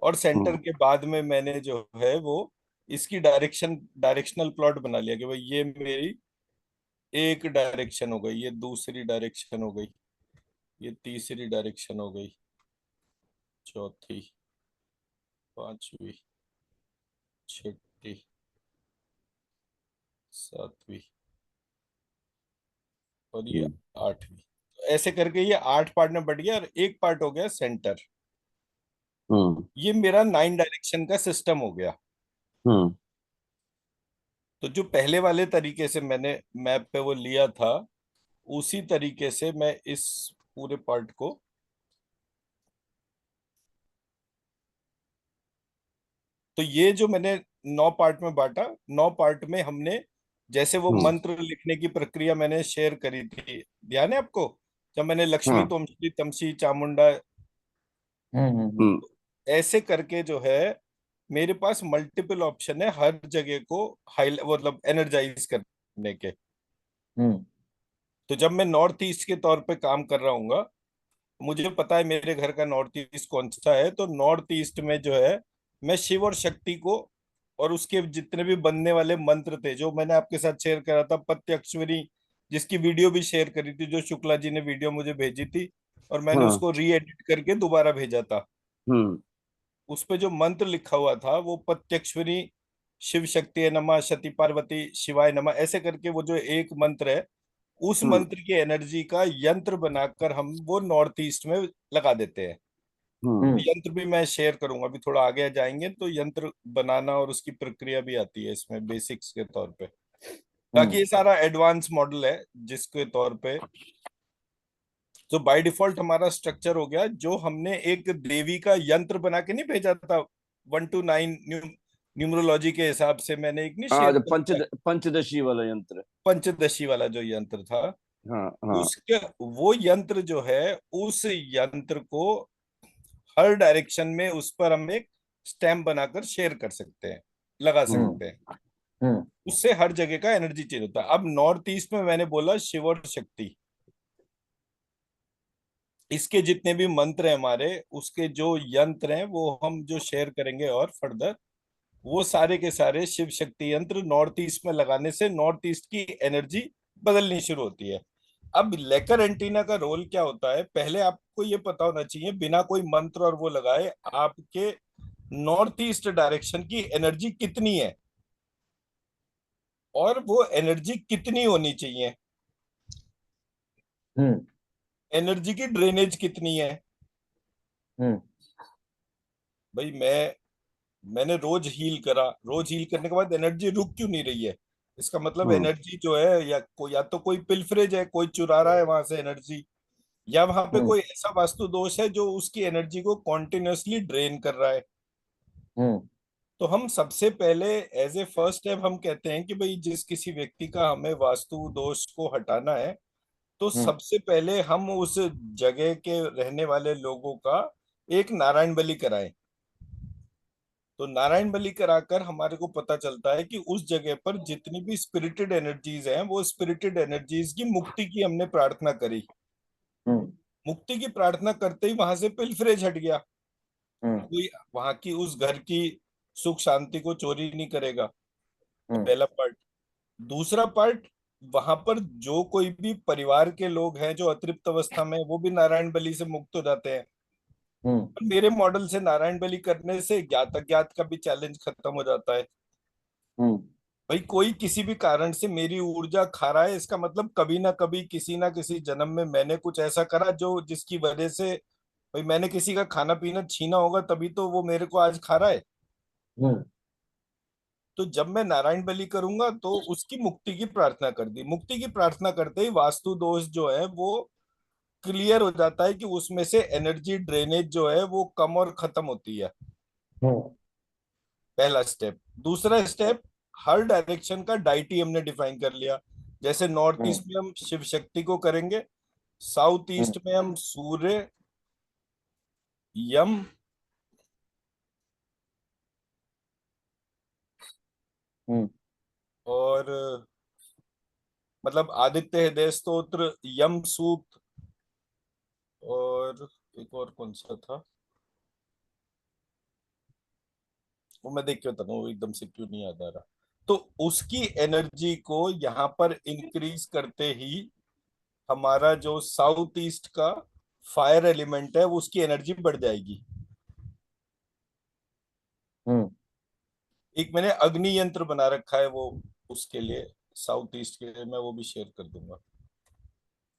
और सेंटर हाँ। के बाद में मैंने जो है वो इसकी डायरेक्शनल प्लॉट बना लिया कि भाई ये मेरी एक डायरेक्शन हो गई, ये दूसरी डायरेक्शन हो गई, ये तीसरी डायरेक्शन हो गई, चौथी, पांचवी, छठी, सातवीं और ये हम्म। आठवीं। तो ऐसे करके ये 8 पार्ट में बढ़ गया और एक पार्ट हो गया सेंटर। हम्म। ये मेरा 9 डायरेक्शन का सिस्टम हो गया। हम्म। तो जो पहले वाले तरीके से मैंने मैप पे वो लिया था, उसी तरीके से मैं इस पूरे पार्ट को, तो ये जो मैंने 9 पार्ट में बांटा, 9 पार्ट में हमने जैसे वो हम्म। मंत्र लिखने की प्रक्रिया मैंने शेयर करी थी, ध्यान है आपको, जब मैंने लक्ष्मी हाँ। तोमसी तमसी चामुंडा, हम्म। हम्म। हम्म। ऐसे करके जो है मेरे पास मल्टीपल ऑप्शन है हर जगह को हाई मतलब एनर्जाइज करने के। हम्म। तो जब मैं नॉर्थ ईस्ट के तौर पे काम कर रहा हूँ, मुझे पता है मेरे घर का नॉर्थ ईस्ट कौन सा है, तो नॉर्थ ईस्ट में जो है मैं शिव और शक्ति को और उसके जितने भी बनने वाले मंत्र थे जो मैंने आपके साथ शेयर करा था, प्रत्यक्षरी, जिसकी वीडियो भी शेयर करी थी, जो शुक्ला जी ने वीडियो मुझे भेजी थी और मैंने हाँ। उसको री एडिट करके दोबारा भेजा था। हम्म। उस पे जो मंत्र लिखा हुआ था वो प्रत्यक्षरी, शिव शक्ति नमः, सती पार्वती शिवाय नमः, ऐसे करके वो जो एक मंत्र है, उस हम्म। मंत्र की एनर्जी का यंत्र बनाकर हम वो नॉर्थ ईस्ट में लगा देते हैं। हम्म। यंत्र भी मैं शेयर करूंगा, अभी थोड़ा आगे जाएंगे तो यंत्र बनाना और उसकी प्रक्रिया भी आती है इसमें बेसिक्स के तौर पे। बाकी हम्म। ये सारा एडवांस मॉडल है जिसके तौर पे, तो बाय डिफॉल्ट हमारा स्ट्रक्चर हो गया जो हमने एक देवी का यंत्र बना के नहीं भेजा था, 1 to 9 न्यूमरोलॉजी के हिसाब से मैंने एक नहीं हाँ, शेयर जो किया, पंचदशी वाला यंत्र। पंचदशी वाला जो यंत्र था, हाँ। हाँ। उसके वो यंत्र जो है, उस यंत्र को हर डायरेक्शन में उस पर हम एक स्टैम्प बनाकर शेयर कर सकते हैं, लगा हम्म सकते हैं। हम्म उससे हर जगह का एनर्जी चेंज होता है। अब नॉर्थ ईस्ट में मैंने बोला शिव और शक्ति, इसके जितने भी मंत्र हैं हमारे, उसके जो यंत्र हैं वो हम जो शेयर करेंगे और फर्दर, वो सारे के सारे शिव शक्ति यंत्र नॉर्थ ईस्ट में लगाने से नॉर्थ ईस्ट की एनर्जी बदलनी शुरू होती है। अब लेकर एंटीना का रोल क्या होता है, पहले आपको ये पता होना चाहिए बिना कोई मंत्र और वो लगाए आपके नॉर्थ ईस्ट डायरेक्शन की एनर्जी कितनी है और वो एनर्जी कितनी होनी चाहिए, हम्म एनर्जी की ड्रेनेज कितनी है। हम्म भाई मैंने रोज हील करा, रोज हील करने के बाद एनर्जी रुक क्यों नहीं रही है, इसका मतलब हम्म एनर्जी जो है या तो कोई पिलफरेज है, कोई चुरा रहा है वहां से एनर्जी, या वहां पे हम्म कोई ऐसा वास्तु दोष है जो उसकी एनर्जी को कॉन्टिन्यूअसली ड्रेन कर रहा है। हम्म तो हम सबसे पहले एज ए फर्स्ट स्टेप हम कहते हैं कि भाई जिस किसी व्यक्ति का हमें वास्तु दोष को हटाना है, तो हम्म सबसे पहले हम उस जगह के रहने वाले लोगों का एक नारायण बलि कराएं। तो नारायण बलि कराकर हमारे को पता चलता है कि उस जगह पर जितनी भी स्पिरिटेड एनर्जीज हैं, वो स्पिरिटेड एनर्जीज की मुक्ति की हमने प्रार्थना करी। हम्म मुक्ति की प्रार्थना करते ही वहां से पिलफरेज हट गया, हम्म कोई वहां की उस घर की सुख शांति को चोरी नहीं करेगा। हम्म पहला पार्ट। दूसरा पार्ट, वहां पर जो कोई भी परिवार के लोग हैं जो अतृप्त अवस्था में हैं, वो भी नारायण बलि से मुक्त हो जाते हैं। हम्म और मेरे मॉडल से नारायण बलि करने से ज्ञात अज्ञात का भी चैलेंज खत्म हो जाता है। हम्म भाई कोई किसी भी कारण से मेरी ऊर्जा खा रहा है, इसका मतलब कभी ना कभी किसी ना किसी जन्म में मैंने कुछ ऐसा करा जो जिसकी वजह से, भाई मैंने किसी का खाना पीना छीना होगा तभी तो वो मेरे को आज खा रहा है। हम्म तो जब मैं नारायण बलि करूंगा तो उसकी मुक्ति की प्रार्थना कर दी, मुक्ति की प्रार्थना करते ही वास्तु दोष जो है वो क्लियर हो जाता है कि उसमें से एनर्जी ड्रेनेज जो है वो कम और खत्म होती है। हम्म पहला स्टेप। दूसरा स्टेप, हर डायरेक्शन का डाइटी हमने डिफाइन कर लिया। जैसे नॉर्थ हम्म ईस्ट में हम शिव शक्ति को करेंगे, साउथ हम्म ईस्ट में हम सूर्य, यम, हम्म और मतलब आदित्य हृदय स्तोत्र, यम सूक्त, और एक और कौन सा था, वो मैं देख के बताता हूँ, वो एकदम से क्यों नहीं याद आ रहा। तो उसकी एनर्जी को यहाँ पर इंक्रीज करते ही हमारा जो साउथ ईस्ट का फायर एलिमेंट है वो उसकी एनर्जी बढ़ जाएगी। हम्म एक मैंने अग्नि यंत्र बना रखा है वो उसके लिए, साउथ ईस्ट के लिए, मैं वो भी शेयर कर दूंगा।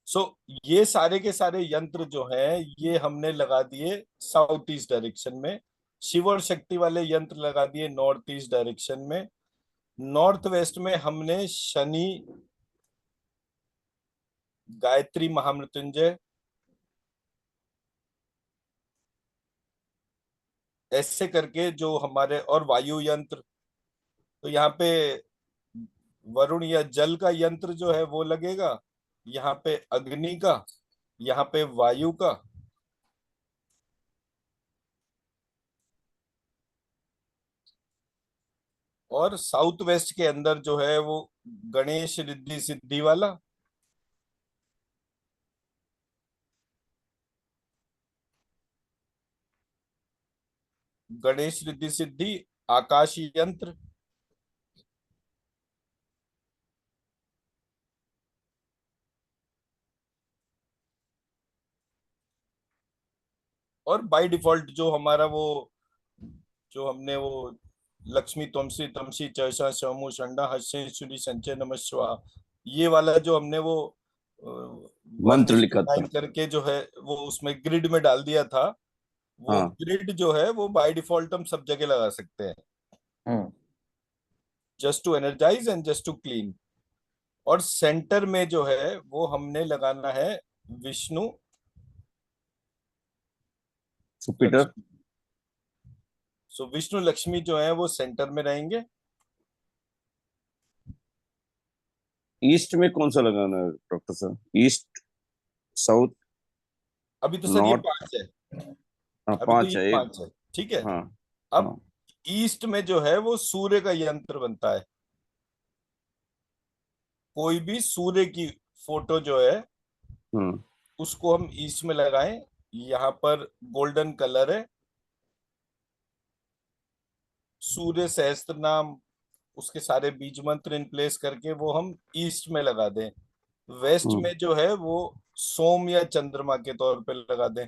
सो ये सारे के सारे यंत्र जो हैं ये हमने लगा दिए साउथ ईस्ट डायरेक्शन में, शिव और शक्ति वाले यंत्र लगा दिए नॉर्थ ईस्ट डायरेक्शन में। नॉर्थ वेस्ट में हमने शनि, गायत्री महामृत्युंजय, ऐसे करके जो हमारे, और वायु यंत्र। तो यहाँ पे वरुण या जल का यंत्र जो है वो लगेगा, यहाँ पे अग्नि का, यहाँ पे वायु का, और साउथ वेस्ट के अंदर जो है वो गणेश रिद्धि सिद्धि वाला, गणेश रिद्धि सिद्धि, आकाश यंत्र, और बाय डिफॉल्ट जो हमारा वो, जो हमने वो लक्ष्मी त्वमसी तमसी चैसा शमु षंडा हस्य श्री संचय नमः शिवाय, ये वाला जो हमने वो वन मंत्र एट लिखा था। नाइन करके जो है वो उसमें ग्रिड में डाल दिया था, वो हाँ। ग्रिड जो है वो बाय डिफॉल्ट हम सब जगह लगा सकते हैं, hmm just to energise and just to clean. और सेंटर में जो है वो हमने लगाना है विष्णु जुपिटर। लक्ष्मी। सो विष्णु लक्ष्मी जो है वो सेंटर में रहेंगे। ईस्ट में कौन सा लगाना है डॉक्टर साहब? ईस्ट, साउथ, अभी तो सर ये नॉर्थ? पांच है, हाँ, अभी तो पांच ये है एक। पांच है, ठीक है। हाँ। अब हाँ। ईस्ट में जो है वो सूर्य का यंत्र बनता है। कोई भी सूर्य की फोटो जो है हम्म। उसको हम ईस्ट में लगाएं, यहाँ पर गोल्डन कलर है, सूर्य सहस्त्र नाम, उसके सारे बीज मंत्र इन प्लेस करके वो हम ईस्ट में लगा दें। वेस्ट हम्म। में जो है वो सोम या चंद्रमा के तौर पे लगा दें।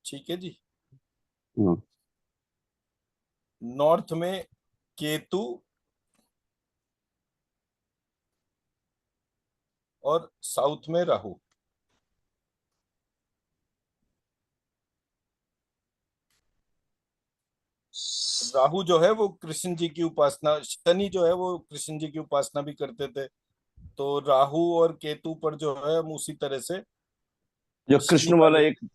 ठीक है जी। हम्म। नॉर्थ में केतु और साउथ में राहु। राहु जो है वो कृष्ण जी की उपासना, शनि जो है वो कृष्ण जी की उपासना भी करते थे, तो राहु और केतु पर जो है हम उसी तरह से जो शनि कृष्ण वाला वाले, एक,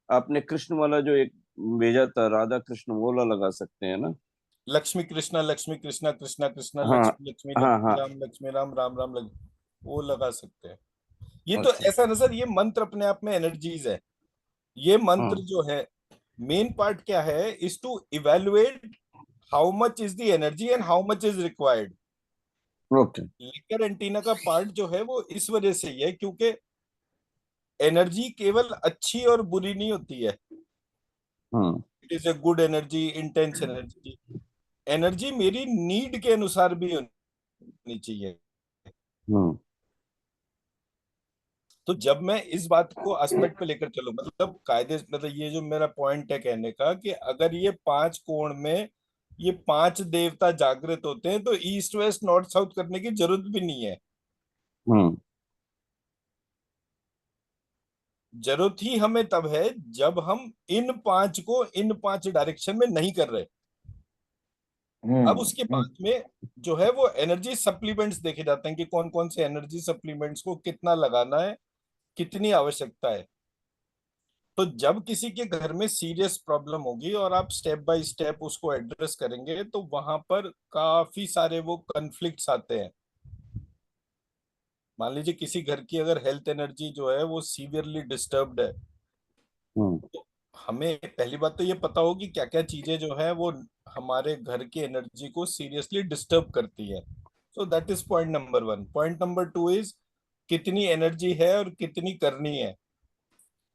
आपने कृष्ण वाला जो एक भेजा था, राधा कृष्ण, वो वाला लगा सकते हैं ना? लक्ष्मी कृष्णा लक्ष्मी कृष्णा कृष्णा कृष्णा हाँ लक्ष्मी लक्ष्मी हाँ हाँ। लक्ष्मी राम राम राम वो लगा सकते हैं। ये तो अच्छा। ऐसा ना सर, ये मंत्र अपने आप में एनर्जीज है। ये मंत्र हाँ। जो है, मेन पार्ट क्या है, is to evaluate how much is the energy and how much is required. Okay. लेकर एंटीना का पार्ट जो है वो इस वजह से ही है क्योंकि एनर्जी केवल अच्छी और बुरी नहीं होती है। Hmm. It is a good energy, intense energy. Energy मेरी नीड के अनुसार भी होनी चाहिए। हम्म। तो जब मैं इस बात को एस्पेक्ट पे लेकर चलूं, मतलब कायदे, मतलब ये जो मेरा पॉइंट है कहने का, कि अगर ये पांच कोण में ये पांच देवता जागृत होते हैं तो ईस्ट वेस्ट नॉर्थ साउथ करने की जरूरत भी नहीं है। हम्म। जरूरत ही हमें तब है जब हम इन पांच को इन पांच डायरेक्शन में नहीं कर रहे। अब उसके हम्म। बाद में जो है वो एनर्जी सप्लीमेंट्स देखे जाते हैं कि कौन कौन से एनर्जी सप्लीमेंट्स को कितना लगाना है, कितनी आवश्यकता है। तो जब किसी के घर में सीरियस प्रॉब्लम होगी और आप स्टेप बाय स्टेप उसको एड्रेस करेंगे तो वहां पर काफी सारे वो कन्फ्लिक्ट्स आते हैं। मान लीजिए किसी घर की अगर हेल्थ एनर्जी जो है वो सीवियरली डिस्टर्ब्ड है, हम्म। तो हमें पहली बात तो ये पता होगी क्या क्या चीजें जो है वो हमारे घर की एनर्जी को सीरियसली डिस्टर्ब करती है। So that is point number one. Point number two is कितनी एनर्जी है और कितनी करनी है।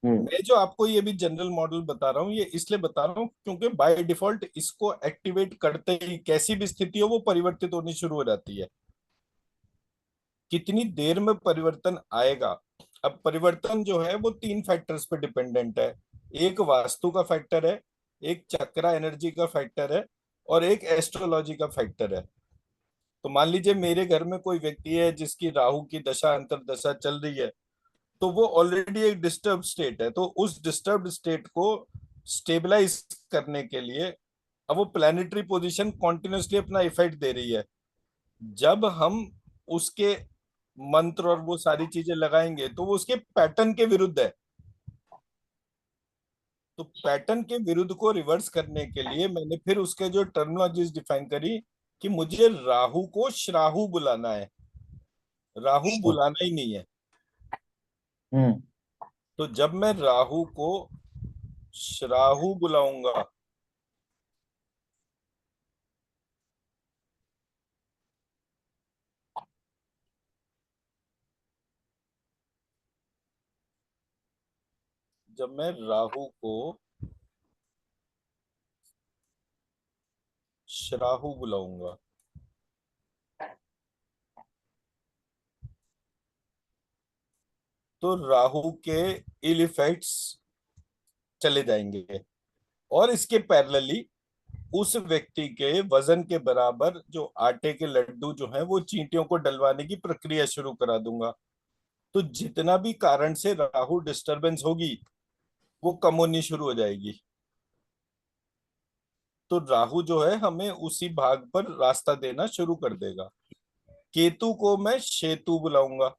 हम्म। मैं जो आपको ये भी जनरल मॉडल बता रहा हूँ ये इसलिए बता रहा हूँ क्योंकि बाय डिफॉल्ट इसको एक्टिवेट करते ही कैसी भी स्थिति हो वो परिवर्तित होनी शुरू हो जाती है। कितनी देर में परिवर्तन आएगा, अब परिवर्तन जो है वो तीन फैक्टर्स पे डिपेंडेंट है। एक वास्तु का फैक्टर है, एक चक्रा एनर्जी का फैक्टर है, और एक एस्ट्रोलॉजी का फैक्टर है। तो मान लीजिए मेरे घर में कोई व्यक्ति है जिसकी राहु की दशा अंतर्दशा चल रही है, तो वो ऑलरेडी एक डिस्टर्ब स्टेट है, तो उस डिस्टर्ब स्टेट को स्टेबलाइज करने के लिए अब वो प्लानिटरी पोजीशन कॉन्टिन्यूसली अपना इफेक्ट दे रही है। जब हम उसके मंत्र और वो सारी चीजें लगाएंगे तो वो उसके पैटर्न के विरुद्ध है। तो पैटर्न के विरुद्ध को रिवर्स करने के लिए मैंने फिर उसके जो टर्मिनोलॉजीज डिफाइन करी कि मुझे राहु को श्राहु बुलाना है, राहु बुलाना ही नहीं है। हम्म। तो जब मैं राहु को श्राहु बुलाऊंगा, जब मैं राहु को श्राहु बुलाऊंगा तो राहु के इल इफेक्ट्स चले जाएंगे, और इसके पैरेलली उस व्यक्ति के वजन के बराबर जो आटे के लड्डू जो हैं वो चींटियों को डलवाने की प्रक्रिया शुरू करा दूंगा। तो जितना भी कारण से राहु डिस्टरबेंस होगी वो कम होनी शुरू हो जाएगी। तो राहु जो है हमें उसी भाग पर रास्ता देना शुरू कर देगा। केतु को मैं शेतु बुलाऊंगा।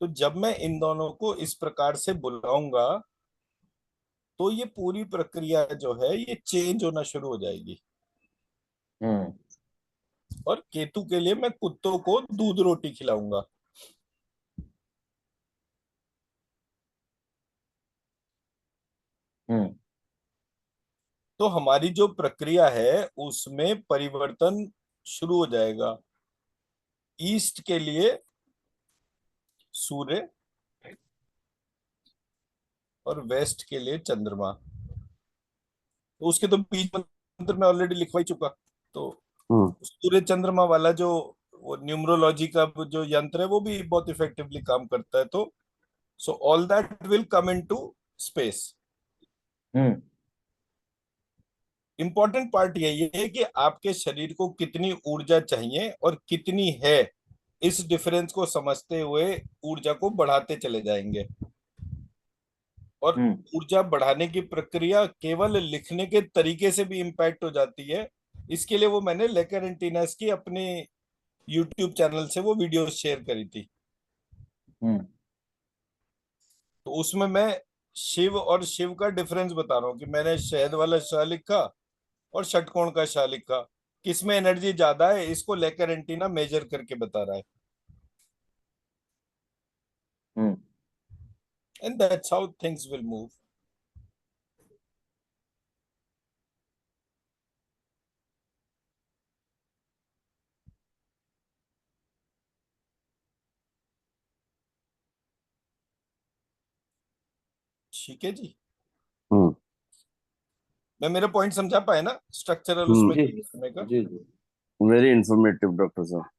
तो जब मैं इन दोनों को इस प्रकार से बुलाऊंगा तो ये पूरी प्रक्रिया जो है ये चेंज होना शुरू हो जाएगी। हम्म। और केतु के लिए मैं कुत्तों को दूध रोटी खिलाऊंगा। हम्म। तो हमारी जो प्रक्रिया है उसमें परिवर्तन शुरू हो जाएगा। ईस्ट के लिए सूर्य और वेस्ट के लिए चंद्रमा। तो उसके तो बीज मंत्र में ऑलरेडी लिखवा ही चुका। तो हम्म। सूर्य चंद्रमा वाला जो वो न्यूमरोलॉजी का जो यंत्र है वो भी बहुत इफेक्टिवली काम करता है। तो so all that will come into space. Hmm. Important part यही है कि आपके शरीर को कितनी ऊर्जा चाहिए और कितनी है, इस डिफरेंस को समझते हुए ऊर्जा को बढ़ाते चले जाएंगे। और हम्म। ऊर्जा बढ़ाने की प्रक्रिया केवल लिखने के तरीके से भी इम्पैक्ट हो जाती है। इसके लिए वो मैंने लेकर एंटीनस की अपने यूट्यूब चैनल से वो वीडियो शेयर करी थी। हम्म। तो उसमें मैं शिव और शिव का डिफरेंस बता रहा हूँ कि मैंने शहद वाला शाह लिखा और षटकोण का शाह लिखा, किसमें एनर्जी ज्यादा है इसको लेकर एंटीना मेजर करके बता रहा है। Hmm. And that's how things will move. ठीक है जी। हम्म। मैं मेरा पॉइंट समझा पाए ना, स्ट्रक्चरल हम्म। उसमें जी करने का। जी जी। वेरी इंफॉर्मेटिव डॉक्टर साहब।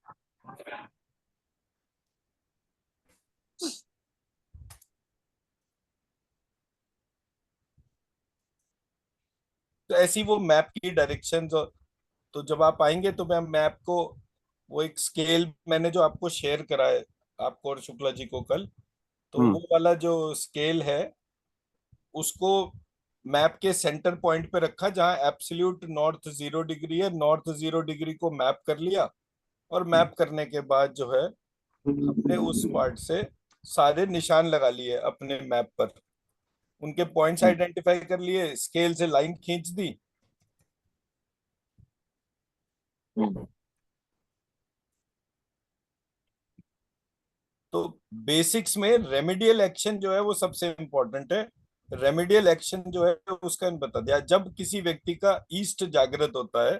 तो ऐसी वो मैप की डायरेक्शंस, और तो जब आप आएंगे तो मैं मैप को, वो एक स्केल मैंने जो आपको शेयर करा है, आपको और शुक्ला जी को कल, तो हम्म। वो वाला जो स्केल है उसको मैप के सेंटर पॉइंट पे रखा जहां एब्सोल्यूट नॉर्थ 0 डिग्री है। नॉर्थ 0 डिग्री को मैप कर लिया। और मैप करने के बाद जो है हमने उस पार्ट से सारे निशान लगा लिए अपने मैप पर, उनके पॉइंट्स हम्म। आइडेंटिफाई कर लिए, स्केल से लाइन खींच दी। हम्म। तो बेसिक्स में रेमेडियल एक्शन जो है वो सबसे इंपॉर्टेंट है। रेमेडियल एक्शन जो है उसका बता दिया, जब किसी व्यक्ति का ईस्ट जागृत होता है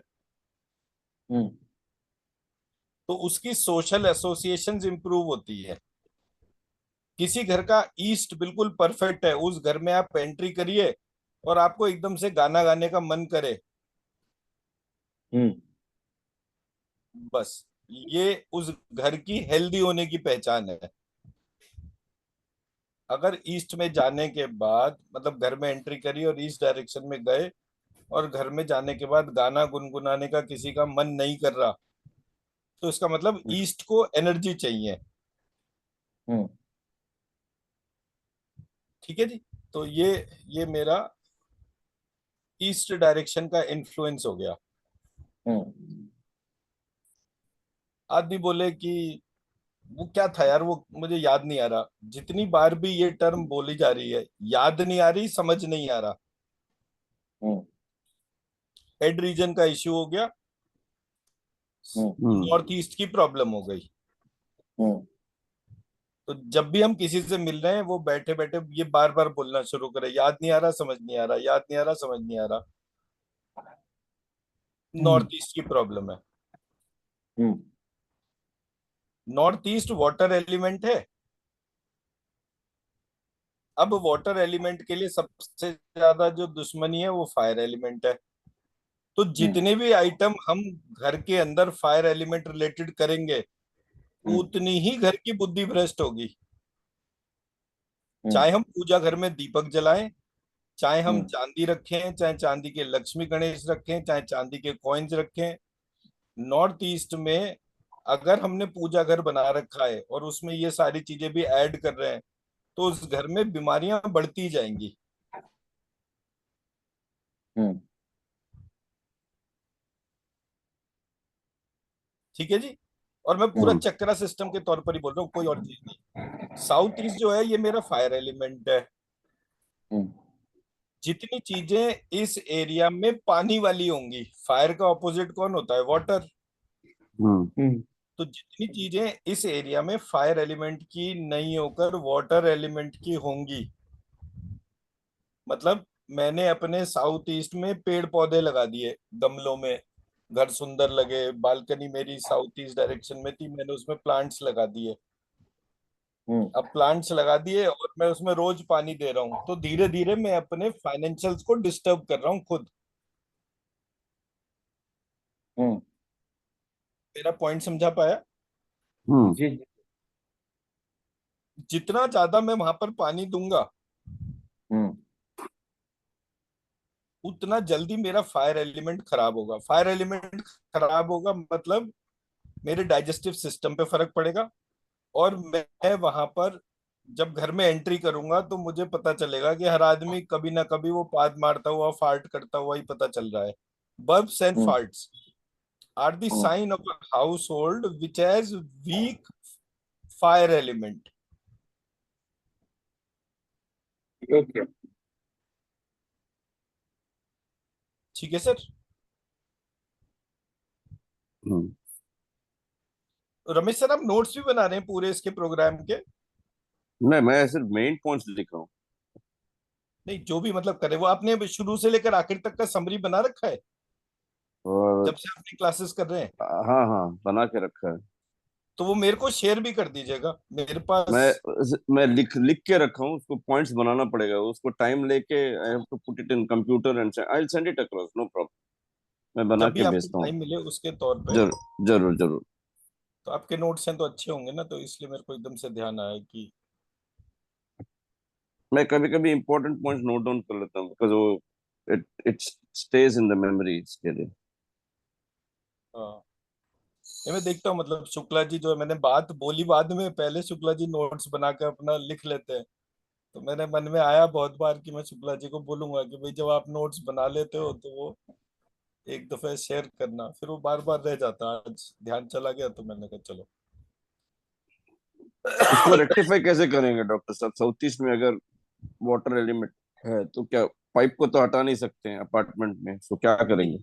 हम्म। तो उसकी सोशल एसोसिएशंस इंप्रूव होती है। किसी घर का ईस्ट बिल्कुल परफेक्ट है, उस घर में आप एंट्री करिए और आपको एकदम से गाना गाने का मन करे, हम्म। बस ये उस घर की हेल्दी होने की पहचान है। अगर ईस्ट में जाने के बाद मतलब घर में एंट्री करी और ईस्ट डायरेक्शन में गए और घर में जाने के बाद गाना गुनगुनाने का किसी का मन नहीं कर रहा, तो इसका मतलब ईस्ट को एनर्जी चाहिए। हम्म। ठीक है जी। तो ये मेरा ईस्ट डायरेक्शन का इन्फ्लुएंस हो गया। हम्म। आदमी बोले कि वो क्या था यार, वो मुझे याद नहीं आ रहा, जितनी बार भी ये टर्म बोली जा रही है याद नहीं आ रही, समझ नहीं आ रहा। हम्म। हेड रीजन का इश्यू हो गया, हम्म। हम्म। नॉर्थ ईस्ट की प्रॉब्लम हो गई। हम्म। तो जब भी हम किसी से मिल रहे हैं वो बैठे बैठे ये बार बार बोलना शुरू करे, याद नहीं आ रहा, समझ नहीं आ रहा, याद नहीं आ रहा, समझ नहीं आ रहा। हम्म। नॉर्थ ईस्ट की प्रॉब्लम है। हम्म। नॉर्थ ईस्ट वाटर एलिमेंट है। अब वाटर एलिमेंट के लिए सबसे ज्यादा जो दुश्मनी है वो फायर एलिमेंट है। तो हम्म। जितने भी आइटम हम घर के अंदर फायर एलिमेंट रिलेटेड करेंगे हम्म। उतनी ही घर की बुद्धि भ्रष्ट होगी। हम्म। चाहे हम पूजा घर में दीपक जलाएं, चाहे हम हम्म। चांदी रखें, चाहे चांदी के लक्ष्मी गणेश रखें, चाहे चांदी के कॉइन्स रखें, नॉर्थ ईस्ट में अगर हमने पूजा घर बना रखा है और उसमें ये सारी चीजें भी ऐड कर रहे हैं तो उस घर में बीमारियां बढ़ती जाएंगी। हम्म। ठीक है जी। और मैं पूरा हम्म। चक्रा सिस्टम के तौर पर ही बोल रहा हूँ, कोई और चीज नहीं। साउथ ईस्ट जो है ये मेरा फायर एलिमेंट है। हम्म। जितनी चीजें इस एरिया में पानी वाली होंगी, फायर का ऑपोजिट कौन होता है? वाटर। हम्म हम्म तो जितनी चीजें इस एरिया में फायर एलिमेंट की नहीं होकर वाटर एलिमेंट की होंगी, मतलब मैंने अपने साउथ ईस्ट में पेड़ पौधे लगा दिए गमलों में, घर सुंदर लगे, बालकनी मेरी साउथ ईस्ट डायरेक्शन में थी, मैंने उसमें प्लांट्स लगा दिए। हम्म अब प्लांट्स लगा दिए और मैं उसमें रोज पानी दे रहा हूँ, तो धीरे धीरे मैं अपने फाइनेंशियल्स को डिस्टर्ब कर रहा हूँ खुद। हम्म मेरा पॉइंट समझा पाया? हम्म जी जी। जितना ज्यादा मैं वहां पर पानी दूंगा, हम्म उतना जल्दी मेरा फायर एलिमेंट खराब होगा। फायर एलिमेंट खराब होगा मतलब मेरे डाइजेस्टिव सिस्टम पे फर्क पड़ेगा। और मैं वहां पर जब घर में एंट्री करूंगा तो मुझे पता चलेगा कि हर आदमी कभी ना कभी वो पाद मारता हुआ, फार्ट करता हुआ ही पता चल रहा है। Burps and hmm farts are the hmm sign of a household which has weak fire element. Okay. ठीक है सर। हम्म। रमेश सर, आप नोट्स भी बना रहे हैं पूरे इसके प्रोग्राम के? नहीं, मैं सिर्फ मेन पॉइंट्स लिख रहा हूँ। नहीं, जो भी मतलब करे वो आपने शुरू से लेकर आखिर तक का समरी बना रखा है और जब से आपने क्लासेस कर रहे हैं? हाँ हाँ, बना के रखा है। तो वो मेरे को शेयर भी कर दीजिएगा मेरे पास। मैं लिख लिख के रखा हूँ, उसको पॉइंट्स बनाना पड़ेगा, उसको टाइम लेके I have to put it in computer and I will send it across, no problem. मैं बना जब भी के आपको भेजता हूँ। टाइम मिले उसके तौर पे। जरूर जरूर जरूर। तो आपके नोट्स हैं तो अच्छे होंगे ना, तो इसलिए मेरे को एकदम से ध्यान आया कि मैं कभी कभी इंपॉर्टेंट पॉइंट्स नोट डाउन कर लेता हूँ, बिकॉज वो it it stage in the memory के लिए। हाँ। ये मैं देखता हूँ, मतलब शुक्ला जी जो है, मैंने बात बोली बाद में, पहले शुक्ला जी नोट्स बना के अपना लिख लेते हैं। तो मेरे मन में आया बहुत बार कि मैं शुक्ला जी को बोलूंगा कि भाई जब आप नोट्स बना लेते हो तो वो एक दफे शेयर करना, फिर वो बार बार रह जाता। आज ध्यान चला गया तो मैंने कहा चलो। उसको रेक्टिफाई कैसे करेंगे डॉक्टर साहब? साउथ ईस्ट में अगर वाटर एलिमेंट है तो क्या पाइप को तो हटा नहीं सकते हैं अपार्टमेंट में, तो क्या नहीं, करेंगे?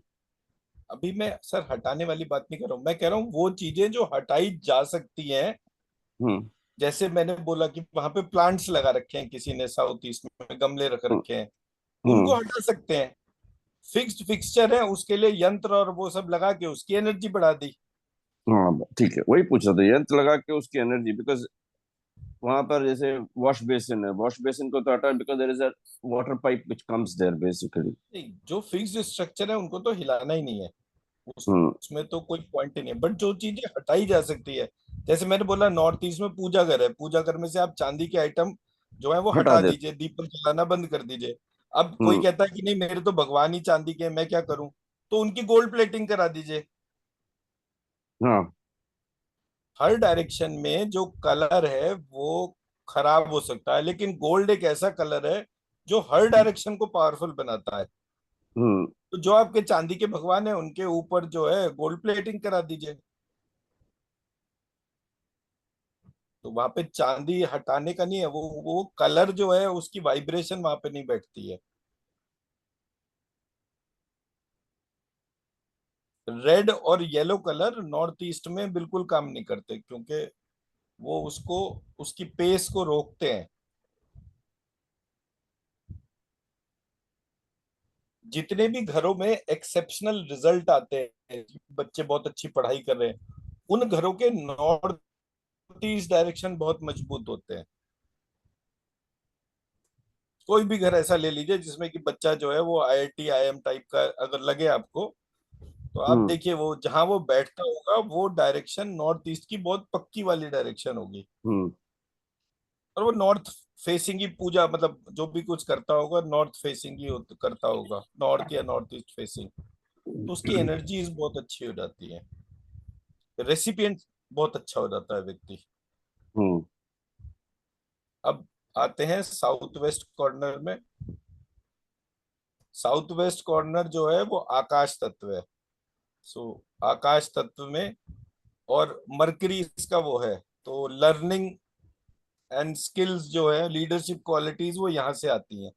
अभी मैं सर हटाने वाली बात नहीं कर रहा हूँ, मैं कह रहा हूँ वो चीजें जो हटाई जा सकती हैं। हम्म जैसे मैंने बोला कि वहां पे प्लांट्स लगा रखे हैं किसी ने, साउथ ईस्ट में गमले रख हम्म रखे हैं, उनको हम्म। हटा सकते हैं। फिक्स्ड फिक्सचर है, उसके लिए यंत्र और वो सब लगा के उसकी एनर्जी बढ़ा दी। हाँ ठीक है, वही पूछ रहा था, यंत्र लगा के उसकी एनर्जी, बिकॉज वहां पर जैसे वॉश बेसिन है, वॉश बेसिन को तो हटा, because there is a water pipe which comes there basically. नहीं, जो फिक्स्ड स्ट्रक्चर है उनको तो हिलाना ही नहीं है। हम्म उसमें तो कोई पॉइंट ही नहीं है, बट जो चीजें हटाई जा सकती है, जैसे मैंने बोला नॉर्थ ईस्ट में पूजा घर है, पूजा घर में से आप चांदी के आइटम जो है वो हटा हटा दे। दीजिए, दीपक जलाना बंद कर दीजिए। अब कोई हम्म। कहता है कि नहीं मेरे तो भगवान ही चांदी के हैं, मैं क्या करूं? तो उनकी गोल्ड प्लेटिंग करा दीजिए। हाँ। हर डायरेक्शन में जो कलर है वो खराब हो सकता है, लेकिन गोल्ड एक ऐसा कलर है जो हर डायरेक्शन को पावरफुल बनाता है। हम्म तो जो आपके चांदी के भगवान है उनके ऊपर जो है गोल्ड प्लेटिंग करा दीजिए। तो वहां पे चांदी हटाने का नहीं है, वो कलर जो है उसकी वाइब्रेशन वहां पे नहीं बैठती है। रेड और येलो कलर नॉर्थ ईस्ट में बिल्कुल काम नहीं करते, क्योंकि वो उसको, उसकी पेस को रोकते हैं। जितने भी घरों में एक्सेप्शनल रिजल्ट आते हैं, बच्चे बहुत अच्छी पढ़ाई कर रहे हैं, उन घरों के नॉर्थ ईस्ट डायरेक्शन बहुत मजबूत होते हैं। कोई भी घर ऐसा ले लीजिए जिसमें कि बच्चा जो है वो आईआईटी आईएम टाइप का अगर लगे आपको, तो आप हम्म देखिए वो जहां वो बैठता होगा वो डायरेक्शन नॉर्थ ईस्ट की बहुत पक्की वाली डायरेक्शन होगी। हम्म और वो नॉर्थ फेसिंग ही पूजा, मतलब जो भी कुछ करता होगा नॉर्थ फेसिंग ही करता होगा, नॉर्थ या नॉर्थ ईस्ट फेसिंग। तो उसकी एनर्जीज बहुत अच्छी हो जाती है, रेसिपिएंट बहुत अच्छा हो जाता है व्यक्ति। हम्म अब आते हैं साउथ वेस्ट कॉर्नर में। साउथ वेस्ट कॉर्नर जो है वो आकाश तत्व है। सो आकाश तत्व में, और मरकरी इसका वो है, तो लर्निंग एंड स्किल्स जो है, लीडरशिप क्वालिटीज वो यहाँ से आती हैं।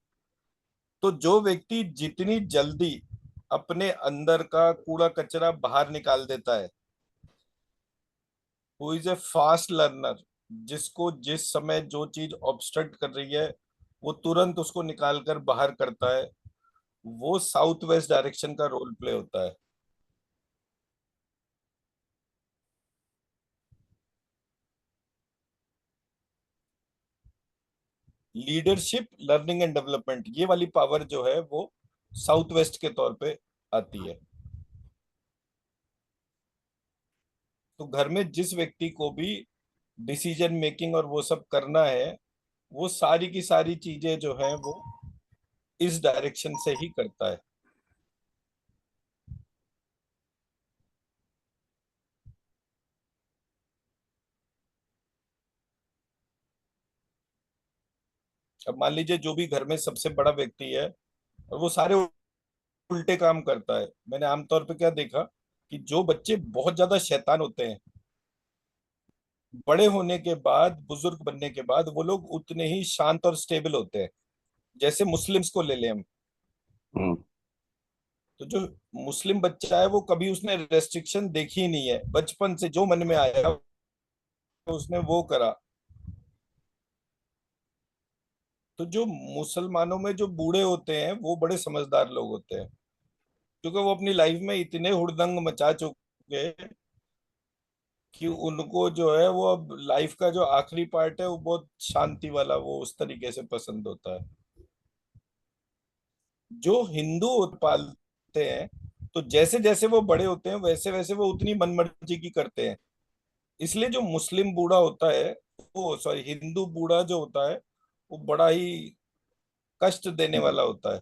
तो जो व्यक्ति जितनी जल्दी अपने अंदर का कूड़ा कचरा बाहर निकाल देता है, who is a fast learner, जिसको जिस समय जो चीज ऑब्स्ट्रक्ट कर रही है वो तुरंत उसको निकाल कर बाहर करता है, वो साउथ वेस्ट डायरेक्शन का रोल प्ले होता है। लीडरशिप, लर्निंग एंड डेवलपमेंट, ये वाली पावर जो है वो साउथ वेस्ट के तौर पे आती है। तो घर में जिस व्यक्ति को भी डिसीजन मेकिंग और वो सब करना है, वो सारी की सारी चीजें जो है वो इस डायरेक्शन से ही करता है। अब मान लीजिए जो भी घर में सबसे बड़ा व्यक्ति है और वो सारे उल्टे काम करता है। मैंने आमतौर पे क्या देखा कि जो बच्चे बहुत ज्यादा शैतान होते हैं, बड़े होने के बाद, बुजुर्ग बनने के बाद वो लोग उतने ही शांत और स्टेबल होते हैं। जैसे मुस्लिम्स को ले लें हम, हम्म। तो जो मुस्लिम बच्चा है वो कभी उसने रेस्ट्रिक्शन देखी ही नहीं है, बचपन से जो मन में आया उसने वो करा। तो जो मुसलमानों में जो बूढ़े होते हैं वो बड़े समझदार लोग होते हैं, क्योंकि वो अपनी लाइफ में इतने हुड़दंग मचा चुके हैं कि उनको जो है वो अब लाइफ का जो आखिरी पार्ट है वो बहुत शांति वाला, वो उस तरीके से पसंद होता है। जो हिंदू पालते हैं, तो जैसे जैसे वो बड़े होते हैं वैसे वैसे वो उतनी मनमर्जी की करते हैं। इसलिए जो मुस्लिम बूढ़ा होता है, वो सॉरी हिंदू बूढ़ा जो होता है, वो बड़ा ही कष्ट देने वाला होता है।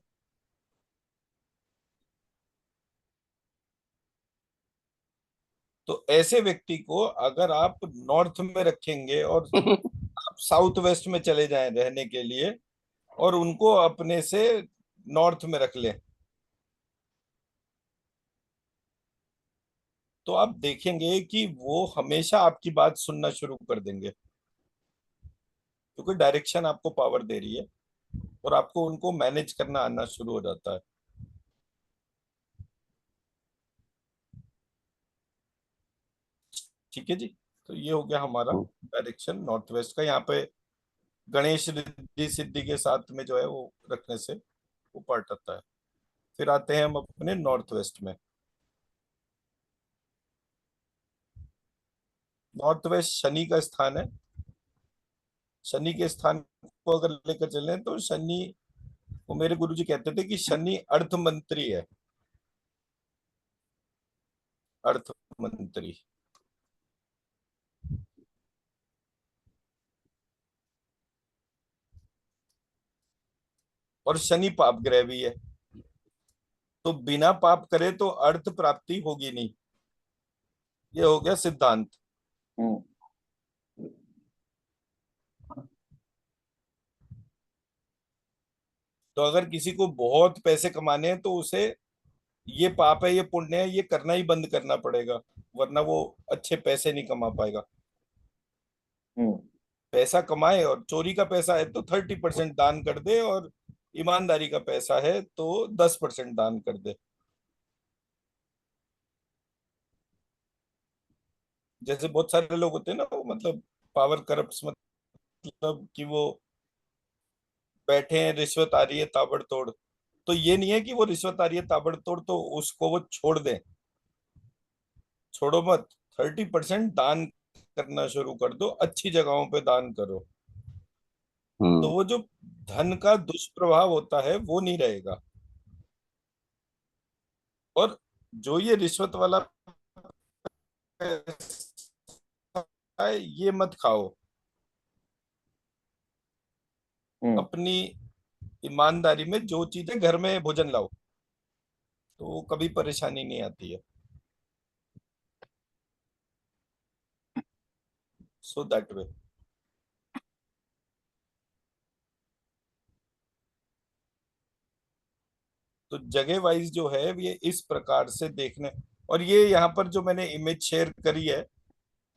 तो ऐसे व्यक्ति को अगर आप नॉर्थ में रखेंगे और आप साउथ वेस्ट में चले जाएं रहने के लिए, और उनको अपने से नॉर्थ में रख लें, तो आप देखेंगे कि वो हमेशा आपकी बात सुनना शुरू कर देंगे, क्योंकि डायरेक्शन आपको पावर दे रही है और आपको उनको मैनेज करना आना शुरू हो जाता है। ठीक है जी। तो ये हो गया हमारा डायरेक्शन नॉर्थ वेस्ट का। यहाँ पे गणेश रिद्धि सिद्धि के साथ में जो है वो रखने से वो पार्ट आता है। फिर आते हैं हम अपने नॉर्थ वेस्ट में। नॉर्थ वेस्ट शनि का स्थान है। शनि के स्थान को अगर लेकर चलें तो शनि, वो मेरे गुरुजी कहते थे कि शनि अर्थ मंत्री है। अर्थ मंत्री। और शनि पाप ग्रह भी है, तो बिना पाप करे तो अर्थ प्राप्ति होगी नहीं। ये हो गया सिद्धांत। हम्म। तो अगर किसी को बहुत पैसे कमाने हैं तो उसे ये पाप है ये पुण्य है ये करना ही बंद करना पड़ेगा, वरना वो अच्छे पैसे नहीं कमा पाएगा। हम्म। पैसा कमाए और चोरी का पैसा है तो 30% दान कर दे, और ईमानदारी का पैसा है तो 10% दान कर दे। जैसे बहुत सारे लोग होते हैं ना, वो मतलब पावर करप्ट, मतलब कि वो बैठे हैं, रिश्वत आ रही है ताबड़तोड़, तो ये नहीं है कि वो रिश्वत आ रही है ताबड़तोड़ तो उसको वो छोड़ दें। छोड़ो मत, 30% दान करना शुरू कर दो, अच्छी जगहों पे दान करो, तो हम्म। वो जो धन का दुष्प्रभाव होता है वो नहीं रहेगा। और जो ये रिश्वत वाला पैसा है ये मत खाओ, हम्म। अपनी ईमानदारी में जो चीजें घर में भोजन लाओ, तो कभी परेशानी नहीं आती है। So that way. तो जगह वाइज जो है ये इस प्रकार से देखने, और ये यहाँ पर जो मैंने इमेज शेयर करी है,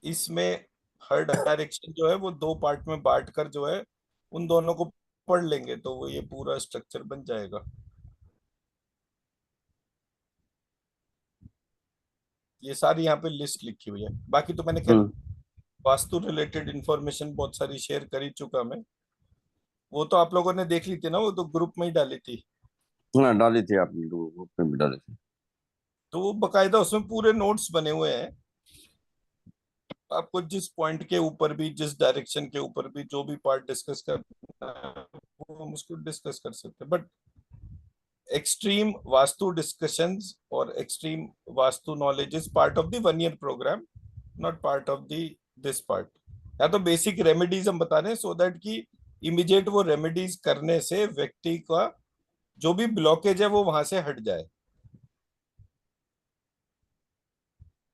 इसमें हर डायरेक्शन जो है वो दो पार्ट में बांट कर जो है उन दोनों को पढ़ लेंगे तो वो ये पूरा स्ट्रक्चर बन जाएगा। ये सारी यहाँ पे लिस्ट लिखी हुई है। बाकी तो मैंने खैर हम्म। वास्तु रिलेटेड इंफॉर्मेशन बहुत सारी शेयर कर ही चुका मैं। वो तो आप लोगों ने देख ली थी ना, वो तो ग्रुप में ही डाली थी। हाँ, डाली थी आपने, ग्रुप में भी डाली थी। तो वो बकायदा उसमें पूरे नोट्स बने हुए हैं। आपको जिस पॉइंट के ऊपर भी, जिस डायरेक्शन के ऊपर भी जो भी पार्ट डिस्कस करना है वो हम उसको डिस्कस कर सकते हैं। बट एक्सट्रीम वास्तु डिस्कशंस और extreme vastu knowledge is part of the 1 year programme, not part of the this part. या तो बेसिक रेमेडीज हम बता रहे हैं सो दैट कि इमीडिएट वो रेमेडीज करने से व्यक्ति का जो भी ब्लॉकेज है वो वहां से हट जाए।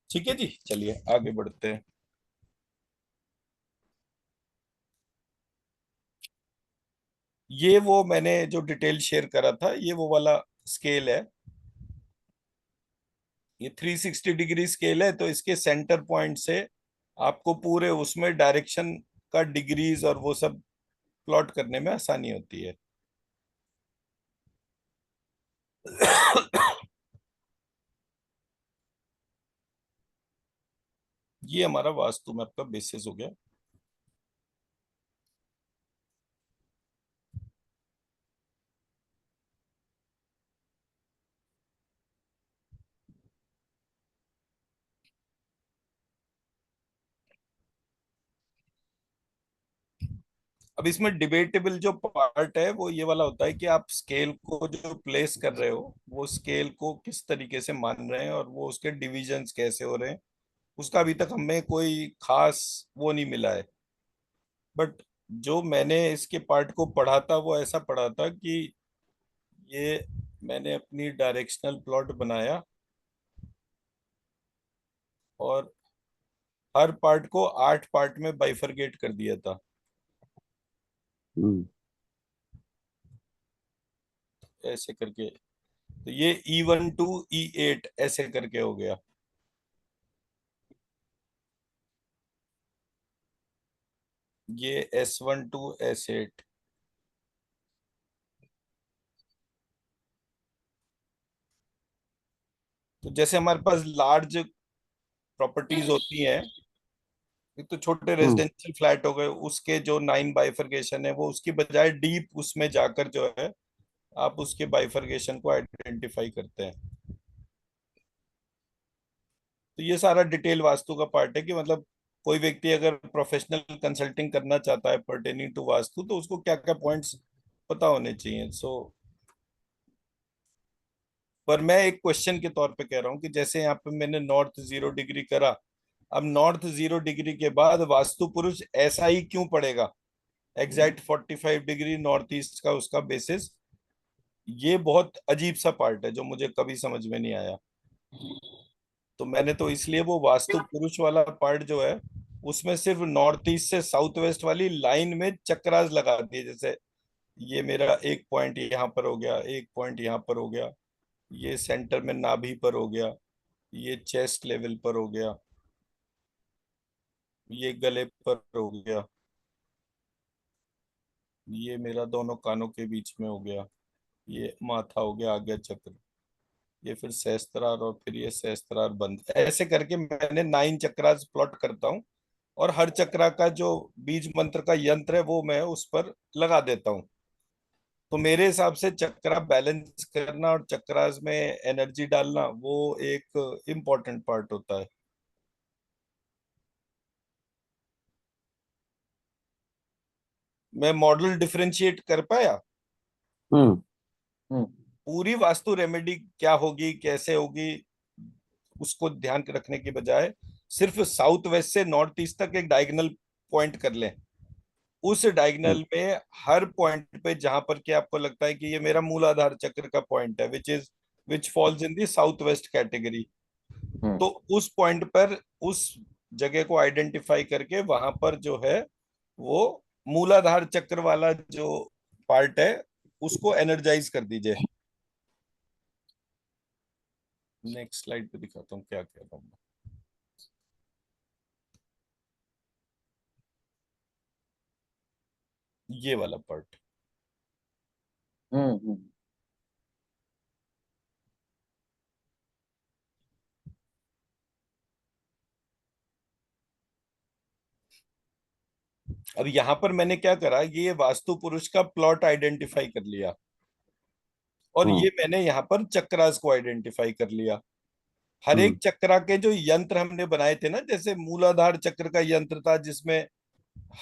ठीक है जी, चलिए आगे बढ़ते हैं। ये वो मैंने जो डिटेल शेयर करा था, ये वो वाला स्केल है। ये 360 डिग्री स्केल है, तो इसके सेंटर पॉइंट से आपको पूरे उसमें डायरेक्शन का डिग्रीज और वो सब प्लॉट करने में आसानी होती है। ये हमारा वास्तु मैप का बेसिस हो गया। अब इसमें डिबेटेबल जो पार्ट है वो ये वाला होता है कि आप स्केल को जो प्लेस कर रहे हो वो स्केल को किस तरीके से मान रहे हैं और वो उसके डिविजन्स कैसे हो रहे हैं। उसका अभी तक हमें कोई खास वो नहीं मिला है। बट जो मैंने इसके पार्ट को पढ़ा था वो ऐसा पढ़ा था कि ये मैंने अपनी डायरेक्शनल प्लॉट बनाया और हर पार्ट को 8 पार्ट में बाइफरगेट कर दिया था, हम्म। ऐसे करके। तो ये E1 टू E8 ऐसे करके हो गया। ये S1 टू S8। तो जैसे हमारे पास लार्ज प्रॉपर्टीज होती हैं, एक तो छोटे हम्म। रेजिडेंशियल फ्लैट हो गए, उसके जो 9 बाइफरकेशन है वो उसकी बजाय डीप उसमें जाकर जो है आप उसके बाइफरकेशन को आइडेंटिफाई करते हैं। तो ये सारा डिटेल वास्तु का पार्ट है कि मतलब कोई व्यक्ति अगर प्रोफेशनल कंसल्टिंग करना चाहता है पर्टेनिंग टू वास्तु तो उसको क्या क्या पॉइंट्स पता होने चाहिए। सो पर मैं एक क्वेश्चन के तौर पे कह रहा हूँ कि जैसे यहाँ पे मैंने नॉर्थ 0 डिग्री करा, अब नॉर्थ 0 डिग्री के बाद वास्तु पुरुष ऐसा ही क्यों पड़ेगा एग्जैक्ट 45 डिग्री नॉर्थ ईस्ट का उसका बेसिस। ये बहुत अजीब सा पार्ट है जो मुझे कभी समझ में नहीं आया। तो मैंने तो इसलिए वो वास्तु पुरुष वाला पार्ट जो है उसमें सिर्फ नॉर्थ ईस्ट से साउथ वेस्ट वाली लाइन में चक्रास लगा दिए। जैसे ये मेरा एक पॉइंट यहाँ पर हो गया, एक पॉइंट यहाँ पर हो गया, ये सेंटर में नाभि पर हो गया, ये चेस्ट लेवल पर हो गया, ये गले पर हो गया, ये मेरा दोनों कानों के बीच में हो गया, ये माथा हो गया आज्ञा चक्र, ये फिर सहस्त्रार और फिर ये सहस्त्रार बंद, ऐसे करके मैंने 9 चक्रास प्लॉट करता हूँ। और हर चक्रा का जो बीज मंत्र का यंत्र है वो मैं उस पर लगा देता हूँ। तो मेरे हिसाब से चक्रा बैलेंस करना और चक्रास में एनर्जी डालना वो एक इम्पोर्टेंट पार्ट होता है। मैं मॉडल डिफरेंशिएट कर पाया। हम्म। हम्म। पूरी वास्तु रेमेडी क्या होगी कैसे होगी उसको ध्यान रखने के बजाय सिर्फ साउथ वेस्ट से नॉर्थ ईस्ट तक एक डायगोनल पॉइंट कर लें। उस हम्म। डायगोनल में हर पॉइंट पे जहां पर कि आपको लगता है कि ये मेरा मूलाधार चक्र का पॉइंट है which falls in the south west category, hmm. तो उस पॉइंट पर उस जगह को आइडेंटिफाई करके वहां पर जो है वो मूलाधार चक्र वाला जो पार्ट है उसको एनर्जाइज कर दीजिए। नेक्स्ट स्लाइड पे दिखाता हूँ क्या कह रहा हूँ। ये वाला पार्ट हम्म। अब यहाँ पर मैंने क्या करा, ये वास्तु पुरुष का प्लॉट आइडेंटिफाई कर लिया, और हम्म ये मैंने यहाँ पर चक्रास को आइडेंटिफाई कर लिया। हर एक हम्म चक्रा के जो यंत्र हमने बनाए थे ना, जैसे मूलाधार चक्र का यंत्र था जिसमें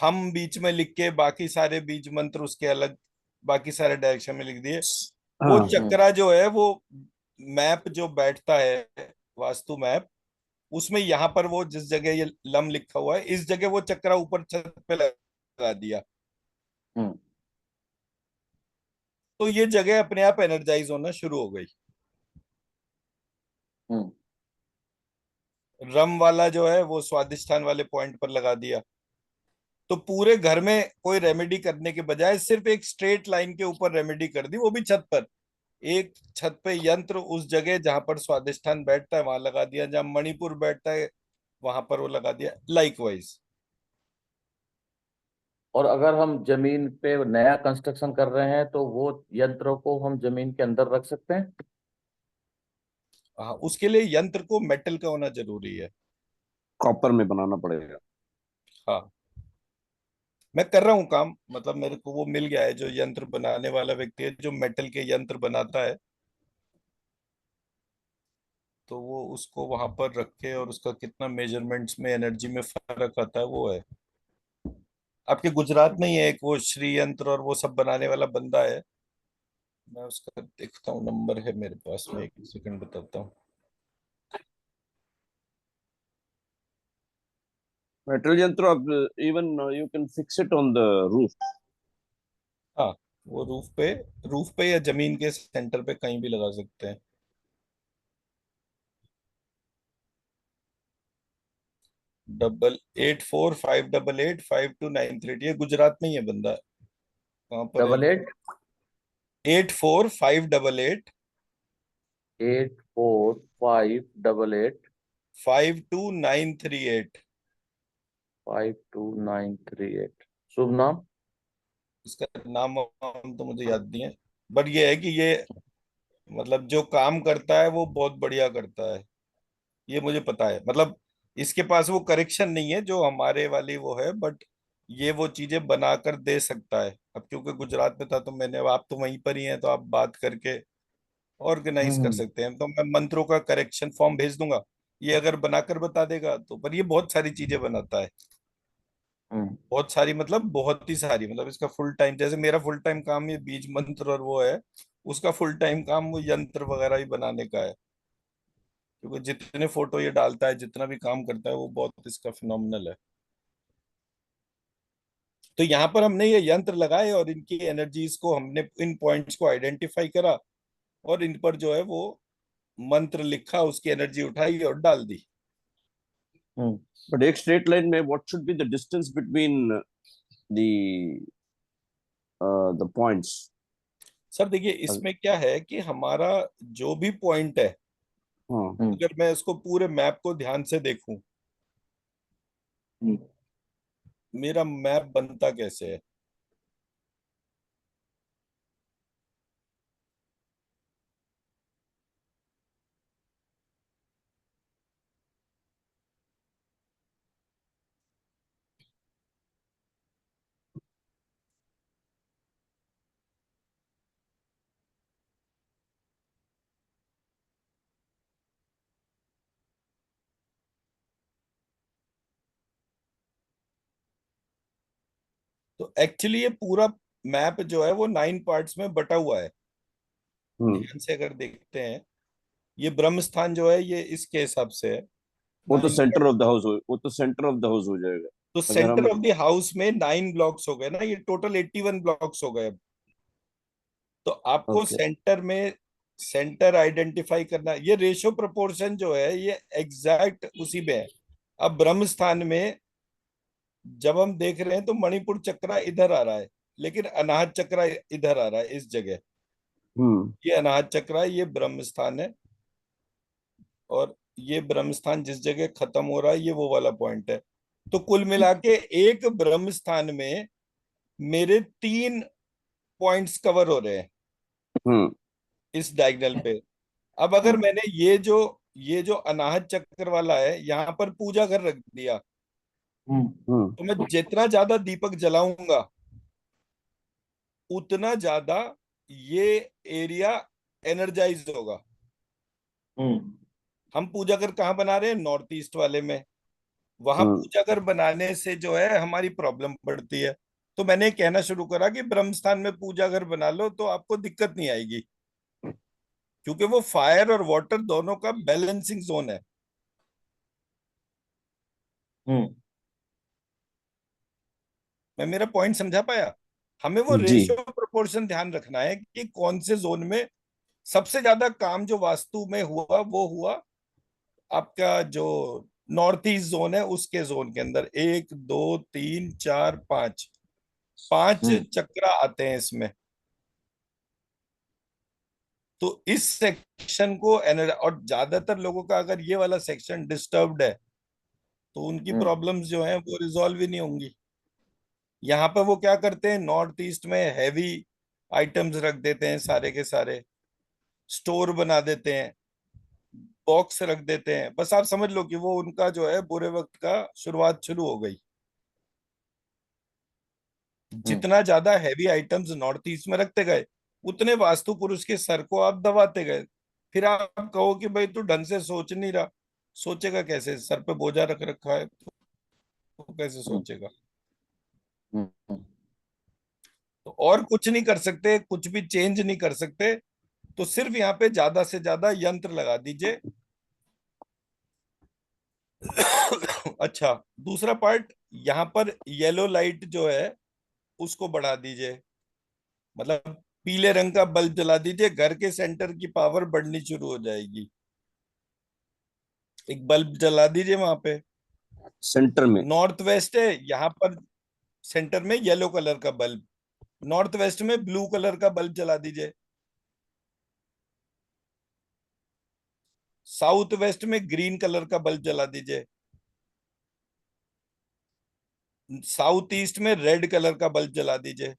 हम बीच में लिख के बाकी सारे बीज मंत्र उसके अलग बाकी सारे डायरेक्शन में लिख दिए। वो हाँ चक्रा जो है वो मैप जो बैठता है, वास्तु मैप, उसमें यहाँ पर वो जिस जगह ये लम लिखा हुआ है इस जगह वो चक्रा ऊपर छत पे लगा दिया, हम्म तो ये जगह अपने आप एनर्जाइज होना शुरू हो गई। हम्म रम वाला जो है वो स्वादिष्ठान वाले पॉइंट पर लगा दिया। तो पूरे घर में कोई रेमेडी करने के बजाय सिर्फ एक स्ट्रेट लाइन के ऊपर रेमेडी कर दी, वो भी छत पर। एक छत पे यंत्र उस जगह जहां पर स्वादिष्ठान बैठता है वहां लगा दिया, जहां मणिपुर बैठता है वहां पर वो लगा दिया, लाइकवाइज। और अगर हम जमीन पे नया कंस्ट्रक्शन कर रहे हैं तो वो यंत्रों को हम जमीन के अंदर रख सकते हैं? हाँ, उसके लिए यंत्र को मेटल का होना जरूरी है। कॉपर में बनाना पड़ेगा। हाँ, मैं कर रहा हूँ काम, मतलब मेरे को वो मिल गया है जो यंत्र बनाने वाला व्यक्ति है जो मेटल के यंत्र बनाता है, तो वो उसको वहां पर रखे और उसका कितना मेजरमेंट्स में एनर्जी में फर्क आता है वो है। आपके गुजरात में ही है एक वो श्री यंत्र और वो सब बनाने वाला बंदा है, मैं उसका देखता हूँ, नंबर है मेरे पास में, एक सेकंड बताता हूँ। मेटल यंत्र आप even you can fix it on the roof. हाँ, वो रूफ पे या जमीन के सेंटर पे कहीं भी लगा सकते हैं। 8845885293, ये गुजरात में ही है बंदा। कहाँ पर है? Double eight 84588 84588 52938। 52938। शुभ नाम? इसका नाम वाम तो मुझे याद नहीं है, बट ये है कि ये मतलब जो काम करता है वो बहुत बढ़िया करता है, ये मुझे पता है। मतलब इसके पास वो करेक्शन नहीं है जो हमारे वाली वो है, बट ये वो चीजें बनाकर दे सकता है। अब क्योंकि गुजरात में था तो मैंने, अब आप तो वहीं पर ही हैं तो आप बात करके ऑर्गेनाइज कर हम्म सकते हैं, तो मैं मंत्रों का करेक्शन फॉर्म भेज दूंगा, ये अगर बनाकर बता देगा तो। पर ये बहुत सारी चीजें बनाता है, हम्म बहुत सारी, मतलब बहुत ही सारी, मतलब इसका फुल टाइम, जैसे मेरा फुल टाइम काम ये बीज मंत्र और वो है, उसका फुल टाइम काम वो यंत्र वगैरह ही बनाने का है। क्योंकि जितने फोटो ये डालता है, जितना भी काम करता है, वो बहुत इसका फिनोमिनल है। तो यहाँ पर हमने ये यंत्र लगाए और इनकी एनर्जीज को हमने, इन पॉइंट्स को आइडेंटिफाई करा, और इन पर जो है वो मंत्र लिखा, उसकी एनर्जी उठाई और डाल दी। हम्म बट एक स्ट्रेट लाइन में what should be the distance between the the points? Sir देखिए, इसमें क्या है कि हमारा जो भी पॉइंट है, हाँ। हम्म अगर मैं इसको पूरे मैप को ध्यान से देखूं, हम्म मेरा मैप बनता कैसे है। तो एक्चुअली ये पूरा मैप जो है वो 9 पार्ट्स में बटा हुआ है। हम्म ध्यान से अगर देखते हैं, ये ब्रह्म स्थान जो है ये इसके हिसाब से है, वो तो 9 centre of part. The house हो, वो तो सेंटर ऑफ द हाउस हो जाएगा। तो अगर सेंटर हम ऑफ द हाउस में 9 ब्लॉक्स हो गए ना, ये टोटल 81 ब्लॉक्स हो गए अब। तो आपको ओके। सेंटर में सेंटर आइडेंटिफाई करना, ये रेशो प्रोपोर्शन जो है ये एग्जैक्ट उसी में है। अब ब्रह्म स्थान में जब हम देख रहे हैं तो मणिपुर चक्रा इधर आ रहा है, लेकिन अनाहत चक्रा इधर आ रहा है इस जगह। हम्म ये अनाहत चक्रा है, ये ब्रह्म स्थान है, और ये ब्रह्म स्थान जिस जगह खत्म हो रहा है ये वो वाला पॉइंट है। तो कुल मिला के एक ब्रह्म स्थान में मेरे 3 पॉइंट्स कवर हो रहे हैं। हम्म इस डायगोनल पे। अब अगर मैंने ये जो अनाहत चक्र वाला है यहाँ पर पूजा घर रख दिया, हम्म हम्म तो मैं जितना ज्यादा दीपक जलाऊंगा उतना ज्यादा ये एरिया एनर्जाइज होगा। हम्म हम पूजा घर कहाँ बना रहे हैं? नॉर्थ ईस्ट वाले में। वहां हम्म पूजा घर बनाने से जो है हमारी प्रॉब्लम पड़ती है। तो मैंने कहना शुरू करा कि ब्रह्म स्थान में पूजा घर बना लो तो आपको दिक्कत नहीं आएगी, क्योंकि वो फायर और वाटर दोनों का बैलेंसिंग जोन है। हम्म मैं मेरा पॉइंट समझा पाया? हमें वो जी। रेशियो प्रोपोर्शन ध्यान रखना है कि कौन से जोन में सबसे ज्यादा काम जो वास्तु में हुआ वो हुआ आपका जो नॉर्थ ईस्ट जोन है उसके जोन के अंदर। एक, दो, तीन, चार, पांच, पांच हम्म चक्र आते हैं इसमें। तो इस सेक्शन को और ज्यादातर लोगों का अगर ये वाला सेक्शन डिस्टर्ब्ड है तो उनकी हम्म प्रॉब्लम्स जो हैं वो रिजॉल्व ही नहीं होंगी। यहाँ पे वो क्या करते हैं, नॉर्थ ईस्ट में हैवी आइटम्स रख देते हैं, सारे के सारे स्टोर बना देते हैं, बॉक्स रख देते हैं। बस आप समझ लो कि वो उनका जो है बुरे वक्त का शुरुआत शुरू हो गई। हम्म जितना ज्यादा हैवी आइटम्स नॉर्थ ईस्ट में रखते गए उतने वास्तु पुरुष के सर को आप दबाते गए। फिर आप कहो कि भाई तू ढंग से सोच नहीं रहा। सोचेगा कैसे? सर पे बोझा रख रखा है तो कैसे हम्म सोचेगा? हम्म तो और कुछ नहीं कर सकते, कुछ भी चेंज नहीं कर सकते। तो सिर्फ यहाँ पे ज्यादा से ज्यादा यंत्र लगा दीजिए। अच्छा, दूसरा पार्ट, यहाँ पर येलो लाइट जो है उसको बढ़ा दीजिए। मतलब पीले रंग का बल्ब जला दीजिए, घर के सेंटर की पावर बढ़नी शुरू हो जाएगी। एक बल्ब जला दीजिए वहां पे। सेंटर में। नॉर्थ वेस्ट है यहाँ पर, सेंटर में येलो कलर का बल्ब। नॉर्थ वेस्ट में ब्लू कलर का बल्ब जला दीजिए। साउथ वेस्ट में ग्रीन कलर का बल्ब जला दीजिए। साउथ ईस्ट में रेड कलर का बल्ब जला दीजिए।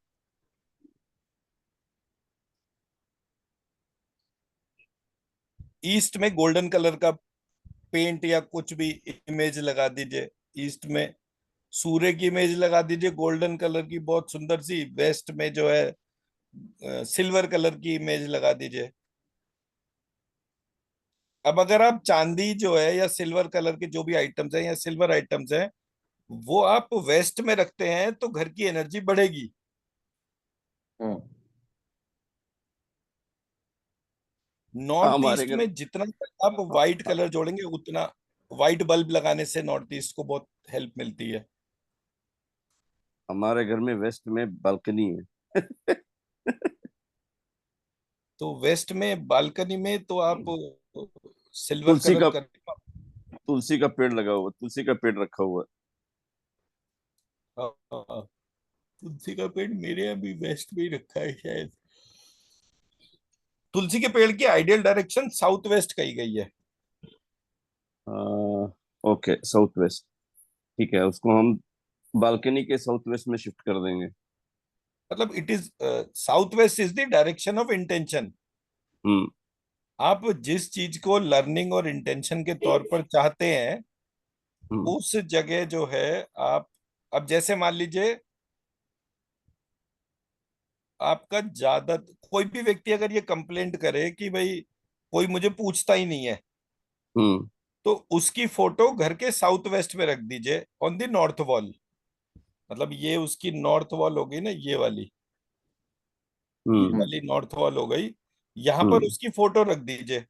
ईस्ट में गोल्डन कलर का पेंट या कुछ भी इमेज लगा दीजिए। ईस्ट में सूर्य की इमेज लगा दीजिए गोल्डन कलर की, बहुत सुंदर सी। वेस्ट में जो है सिल्वर कलर की इमेज लगा दीजिए। अब अगर आप चांदी जो है या सिल्वर कलर के जो भी आइटम्स हैं या सिल्वर आइटम्स हैं वो आप वेस्ट में रखते हैं तो घर की एनर्जी बढ़ेगी। हम्म हाँ, नॉर्थ हमारे ईस्ट घर में जितना आप व्हाइट कलर जोड़ेंगे उतना, व्हाइट बल्ब लगाने से नॉर्थ ईस्ट को बहुत हेल्प मिलती है। हमारे घर में वेस्ट में बालकनी है। तो वेस्ट में बालकनी में तो आप सिल्वर तुलसी कलर का कर। तुलसी का पेड़ लगा हुआ, तुलसी का पेड़ रखा हुआ हाँ, हाँ, तुलसी का पेड़ मेरे यहाँ भी वेस्ट में ही रखा है शायद। तुलसी के पेड़ की आइडियल डायरेक्शन साउथ वेस्ट कही गई है। है। Okay, south west. ठीक है, उसको हम बालकनी के साउथ वेस्ट में शिफ्ट कर देंगे। मतलब it is south west is the direction of intention. Hmm आप जिस चीज को लर्निंग और इंटेंशन के तौर पर चाहते हैं हम्म उस जगह जो है आप, अब जैसे मान लीजिए आपका ज्यादा, कोई भी व्यक्ति अगर ये कंप्लेंट करे कि भाई कोई मुझे पूछता ही नहीं है, हम्म तो उसकी फोटो घर के साउथ वेस्ट में रख दीजिए ऑन द नॉर्थ वॉल। मतलब ये उसकी नॉर्थ वॉल हो गई ना, ये हम्म वाली नॉर्थ वॉल हो गई। यहाँ पर हम्म उसकी फोटो रख दीजिए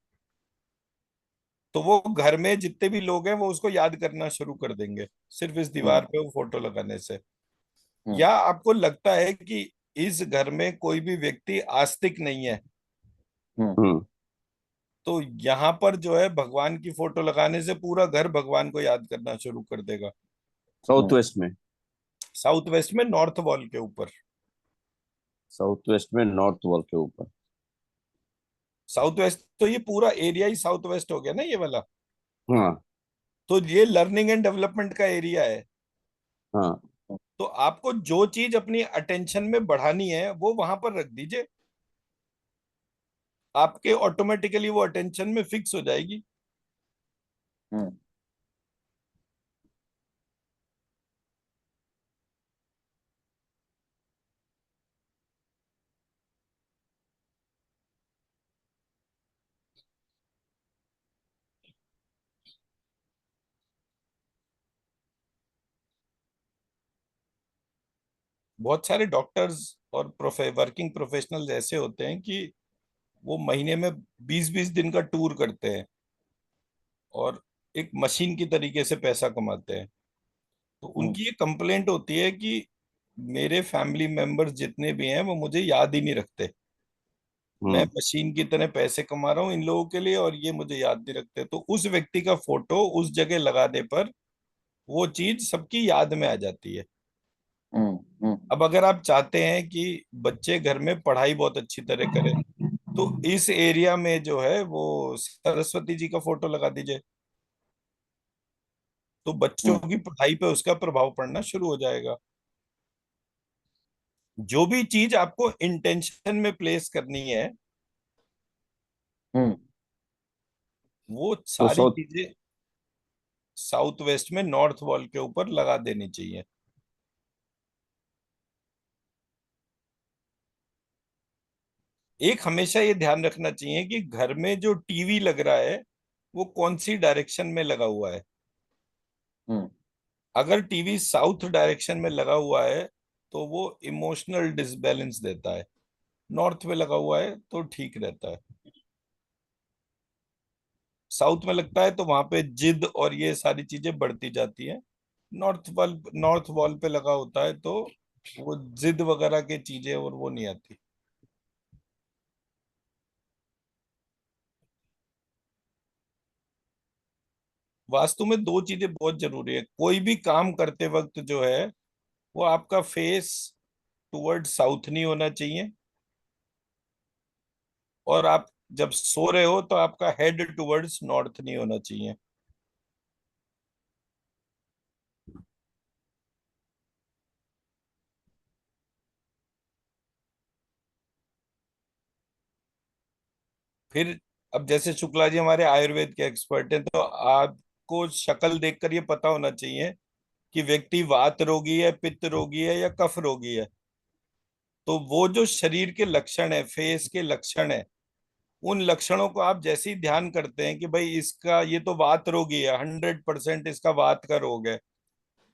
तो वो घर में जितने भी लोग हैं वो उसको याद करना शुरू कर देंगे सिर्फ इस दीवार हम्म पे वो फोटो लगाने से। हम्म या आपको लगता है कि इस घर में कोई भी व्यक्ति आस्तिक नहीं है, हम्म हम्म तो यहाँ पर जो है भगवान की फोटो लगाने से पूरा घर भगवान को याद करना शुरू कर देगा। साउथ हम्म वेस्ट में। साउथ वेस्ट में नॉर्थ वॉल के ऊपर। साउथ वेस्ट में नॉर्थ वॉल के ऊपर। साउथ वेस्ट तो ये पूरा एरिया ही साउथ वेस्ट हो गया ना ये वाला। हाँ तो ये लर्निंग एंड डेवलपमेंट का एरिया है। हाँ। तो आपको जो चीज अपनी अटेंशन में बढ़ानी है वो वहां पर रख दीजिए। आपके ऑटोमेटिकली वो अटेंशन में फिक्स हो जाएगी। हम्म। बहुत सारे डॉक्टर्स और वर्किंग प्रोफेशनल्स ऐसे होते हैं कि वो महीने में 20-20 दिन का टूर करते हैं और एक मशीन की तरीके से पैसा कमाते हैं। तो हम्म। उनकी ये कंप्लेंट होती है कि मेरे फैमिली मेंबर्स जितने भी हैं वो मुझे याद ही नहीं रखते। मैं हम्म। मशीन की तरह पैसे कमा रहा हूँ इन लोगों के लिए और ये मुझे याद नहीं रखते। तो उस व्यक्ति का फोटो उस जगह लगाने पर वो चीज सबकी याद में आ जाती है। हम्म। हम्म। अब अगर आप चाहते हैं कि बच्चे घर में पढ़ाई बहुत अच्छी तरह करें तो इस एरिया में जो है वो सरस्वती जी का फोटो लगा दीजिए, तो बच्चों हम्म। की पढ़ाई पे उसका प्रभाव पड़ना शुरू हो जाएगा। जो भी चीज आपको इंटेंशन में प्लेस करनी है हम्म। वो तो सारी साउथ चीजें साउथ वेस्ट में नॉर्थ वॉल के ऊपर लगा देनी चाहिए। एक हमेशा ये ध्यान रखना चाहिए कि घर में जो टीवी लग रहा है वो कौन सी डायरेक्शन में लगा हुआ है। हम्म। अगर टीवी साउथ डायरेक्शन में लगा हुआ है तो वो इमोशनल डिसबैलेंस देता है। नॉर्थ में लगा हुआ है तो ठीक रहता है। साउथ में लगता है तो वहां पे जिद और ये सारी चीजें बढ़ती जाती हैं। नॉर्थ वॉल पे लगा होता है तो वो जिद वगैरह की चीजें और वो नहीं आती। वास्तु में दो चीजें बहुत जरूरी है। कोई भी काम करते वक्त जो है वो आपका फेस टुवर्ड साउथ नहीं होना चाहिए और आप जब सो रहे हो तो आपका हेड टुवर्ड्स नॉर्थ नहीं होना चाहिए। फिर अब जैसे शुक्ला जी हमारे आयुर्वेद के एक्सपर्ट हैं तो आपको शक्ल देखकर ये पता होना चाहिए कि व्यक्ति वात रोगी है, पित्त रोगी है या कफ रोगी है। तो वो जो शरीर के लक्षण है, फेस के लक्षण है, उन लक्षणों को आप जैसे ही ध्यान करते हैं कि भाई इसका ये तो वात रोगी है, 100% इसका वात का रोग है,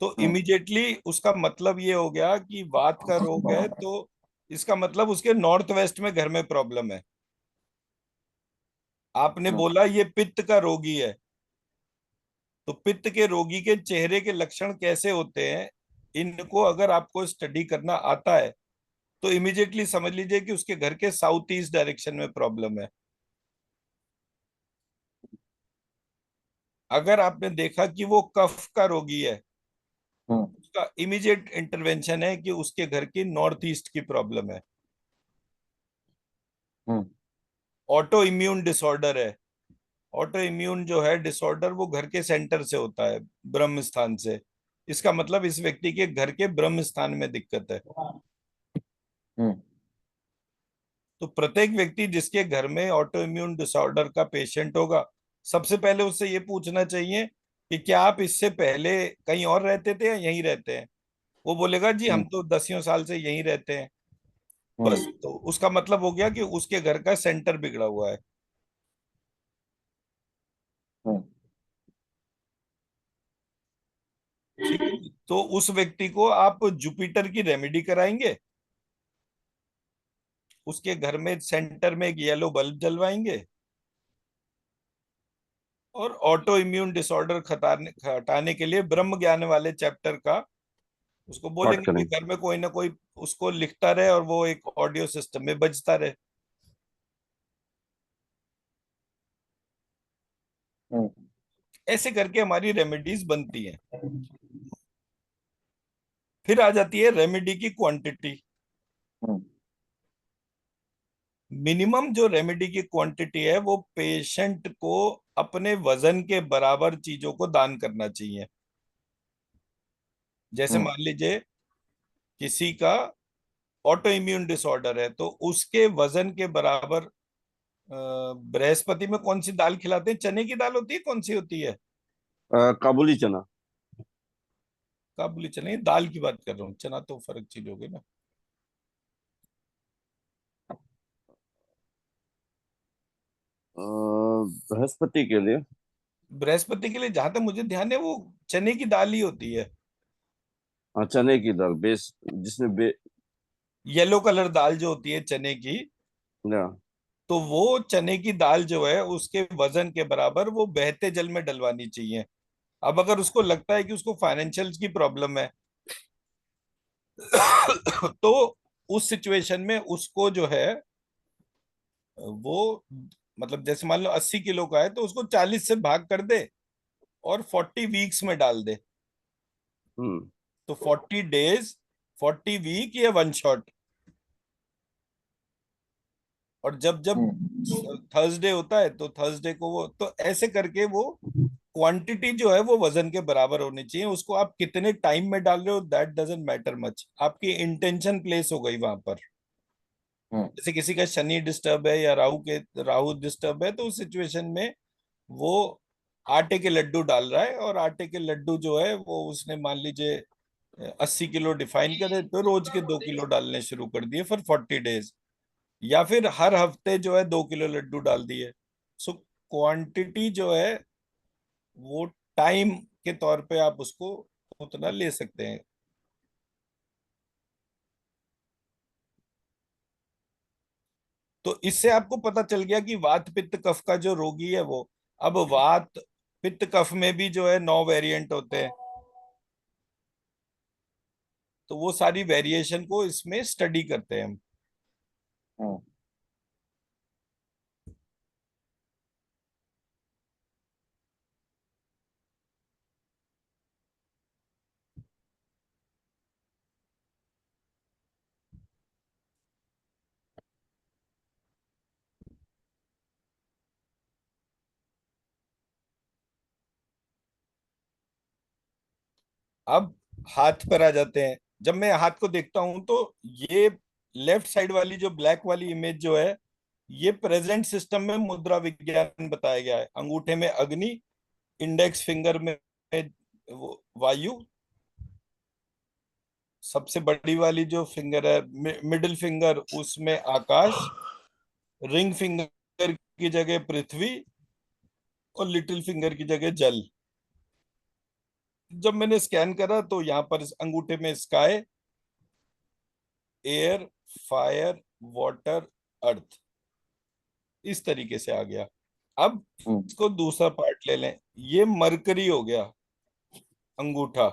तो हम्म। इमिडिएटली उसका मतलब ये हो गया कि वात का रोग है तो इसका मतलब उसके नॉर्थ वेस्ट में घर में प्रॉब्लम है। आपने हम्म। बोला ये पित्त का रोगी है, तो पित्त के रोगी के चेहरे के लक्षण कैसे होते हैं, इनको अगर आपको स्टडी करना आता है तो इमिडिएटली समझ लीजिए कि उसके घर के साउथ ईस्ट डायरेक्शन में प्रॉब्लम है। अगर आपने देखा कि वो कफ का रोगी है, हम्म। उसका इमीडिएट इंटरवेंशन है कि उसके घर की नॉर्थ ईस्ट की प्रॉब्लम है। हम्म। ऑटो इम्यून डिसऑर्डर है। ऑटो इम्यून जो है डिसऑर्डर वो घर के सेंटर से होता है, ब्रह्म स्थान से। इसका मतलब इस व्यक्ति के घर के ब्रह्म स्थान में दिक्कत है। हम्म। तो प्रत्येक व्यक्ति जिसके घर में ऑटो इम्यून डिसऑर्डर का पेशेंट होगा, सबसे पहले उससे ये पूछना चाहिए कि क्या आप इससे पहले कहीं और रहते थे या यहीं रहते हैं। वो बोलेगा जी हम हम्म। तो दसियों साल से यहीं रहते हैं। बस, हम्म। तो उसका मतलब हो गया कि उसके घर का सेंटर बिगड़ा हुआ है। हम्म। ठीक है जी। तो उस व्यक्ति को आप जुपिटर की रेमेडी कराएंगे, उसके घर में सेंटर में एक येलो बल्ब जलवाएंगे और ऑटो इम्यून डिसऑर्डर हटाने के लिए ब्रह्म ज्ञान वाले चैप्टर का उसको पाठ बोलेंगे कि करें। घर में कोई ना कोई उसको लिखता रहे और वो एक ऑडियो सिस्टम में बजता रहे। हम्म। ऐसे करके हमारी रेमेडीज बनती हैं। फिर आ जाती है रेमेडी की क्वांटिटी। हम्म। मिनिमम जो रेमेडी की क्वांटिटी है वो पेशेंट को अपने वजन के बराबर चीजों को दान करना चाहिए। जैसे हम्म। मान लीजिए किसी का ऑटो इम्यून डिसऑर्डर है तो उसके वजन के बराबर बृहस्पति में कौन सी दाल खिलाते हैं? चने की दाल होती है, कौन सी होती है? काबुली चना। काबुली चने, दाल की बात कर रहा हूँ, चना तो फर्क चीज हो गई ना। अ, बृहस्पति के लिए। बृहस्पति के लिए जहां तक मुझे ध्यान है वो चने की दाल ही होती है। हाँ, चने की दाल बेस, जिसमें येलो कलर दाल जो होती है चने की, या। तो वो चने की दाल जो है उसके वजन के बराबर वो बहते जल में डलवानी चाहिए। अब अगर उसको लगता है कि उसको फाइनेंशियल की प्रॉब्लम है तो उस सिचुएशन में उसको जो है वो, मतलब जैसे मान लो 80 किलो का है तो उसको 40 से भाग कर दे और 40 वीक्स में डाल दे। हम्म। तो 40 डेज, 40 वीक, या वन शॉट। और जब जब हम्म थर्सडे होता है तो थर्सडे को वो, तो ऐसे करके वो क्वांटिटी जो है वो वजन के बराबर होनी चाहिए। उसको आप कितने टाइम में डाल रहे हो दैट डजंट मैटर मच, आपकी इंटेंशन प्लेस हो गई वहां पर। हम्म जैसे किसी का शनि डिस्टर्ब है या राहु डिस्टर्ब है, तो उस सिचुएशन में वो आटे के लड्डू डाल रहा है, और आटे के लड्डू जो है वो उसने मान लीजिए 80 किलो डिफाइन करे तो रोज के 2 किलो डालने शुरू कर दिए फॉर 40 डेज, या फिर हर हफ्ते जो है 2 किलो लड्डू डाल दिए। सो क्वांटिटी जो है वो टाइम के तौर पे आप उसको उतना ले सकते हैं। तो इससे आपको पता चल गया कि वात पित्त कफ का जो रोगी है वो, अब वात पित्त कफ में भी जो है 9 वेरिएंट होते हैं, तो वो सारी वेरिएशन को इसमें स्टडी करते हैं हम। हम्म। अब हाथ पर आ जाते हैं। जब मैं हाथ को देखता हूं तो ये लेफ्ट साइड वाली जो ब्लैक वाली इमेज जो है, ये प्रेजेंट सिस्टम में मुद्रा विज्ञान बताया गया है। अंगूठे में अग्नि, इंडेक्स फिंगर में वायु, सबसे बड़ी वाली जो फिंगर है मिडिल फिंगर उसमें आकाश, रिंग फिंगर की जगह पृथ्वी, और लिटिल फिंगर की जगह जल। जब मैंने स्कैन करा तो यहाँ पर इस अंगूठे में स्काई, एयर, फायर, वाटर, अर्थ, इस तरीके से आ गया। अब हम्म इसको दूसरा पार्ट ले लें। ये मरकरी हो गया अंगूठा।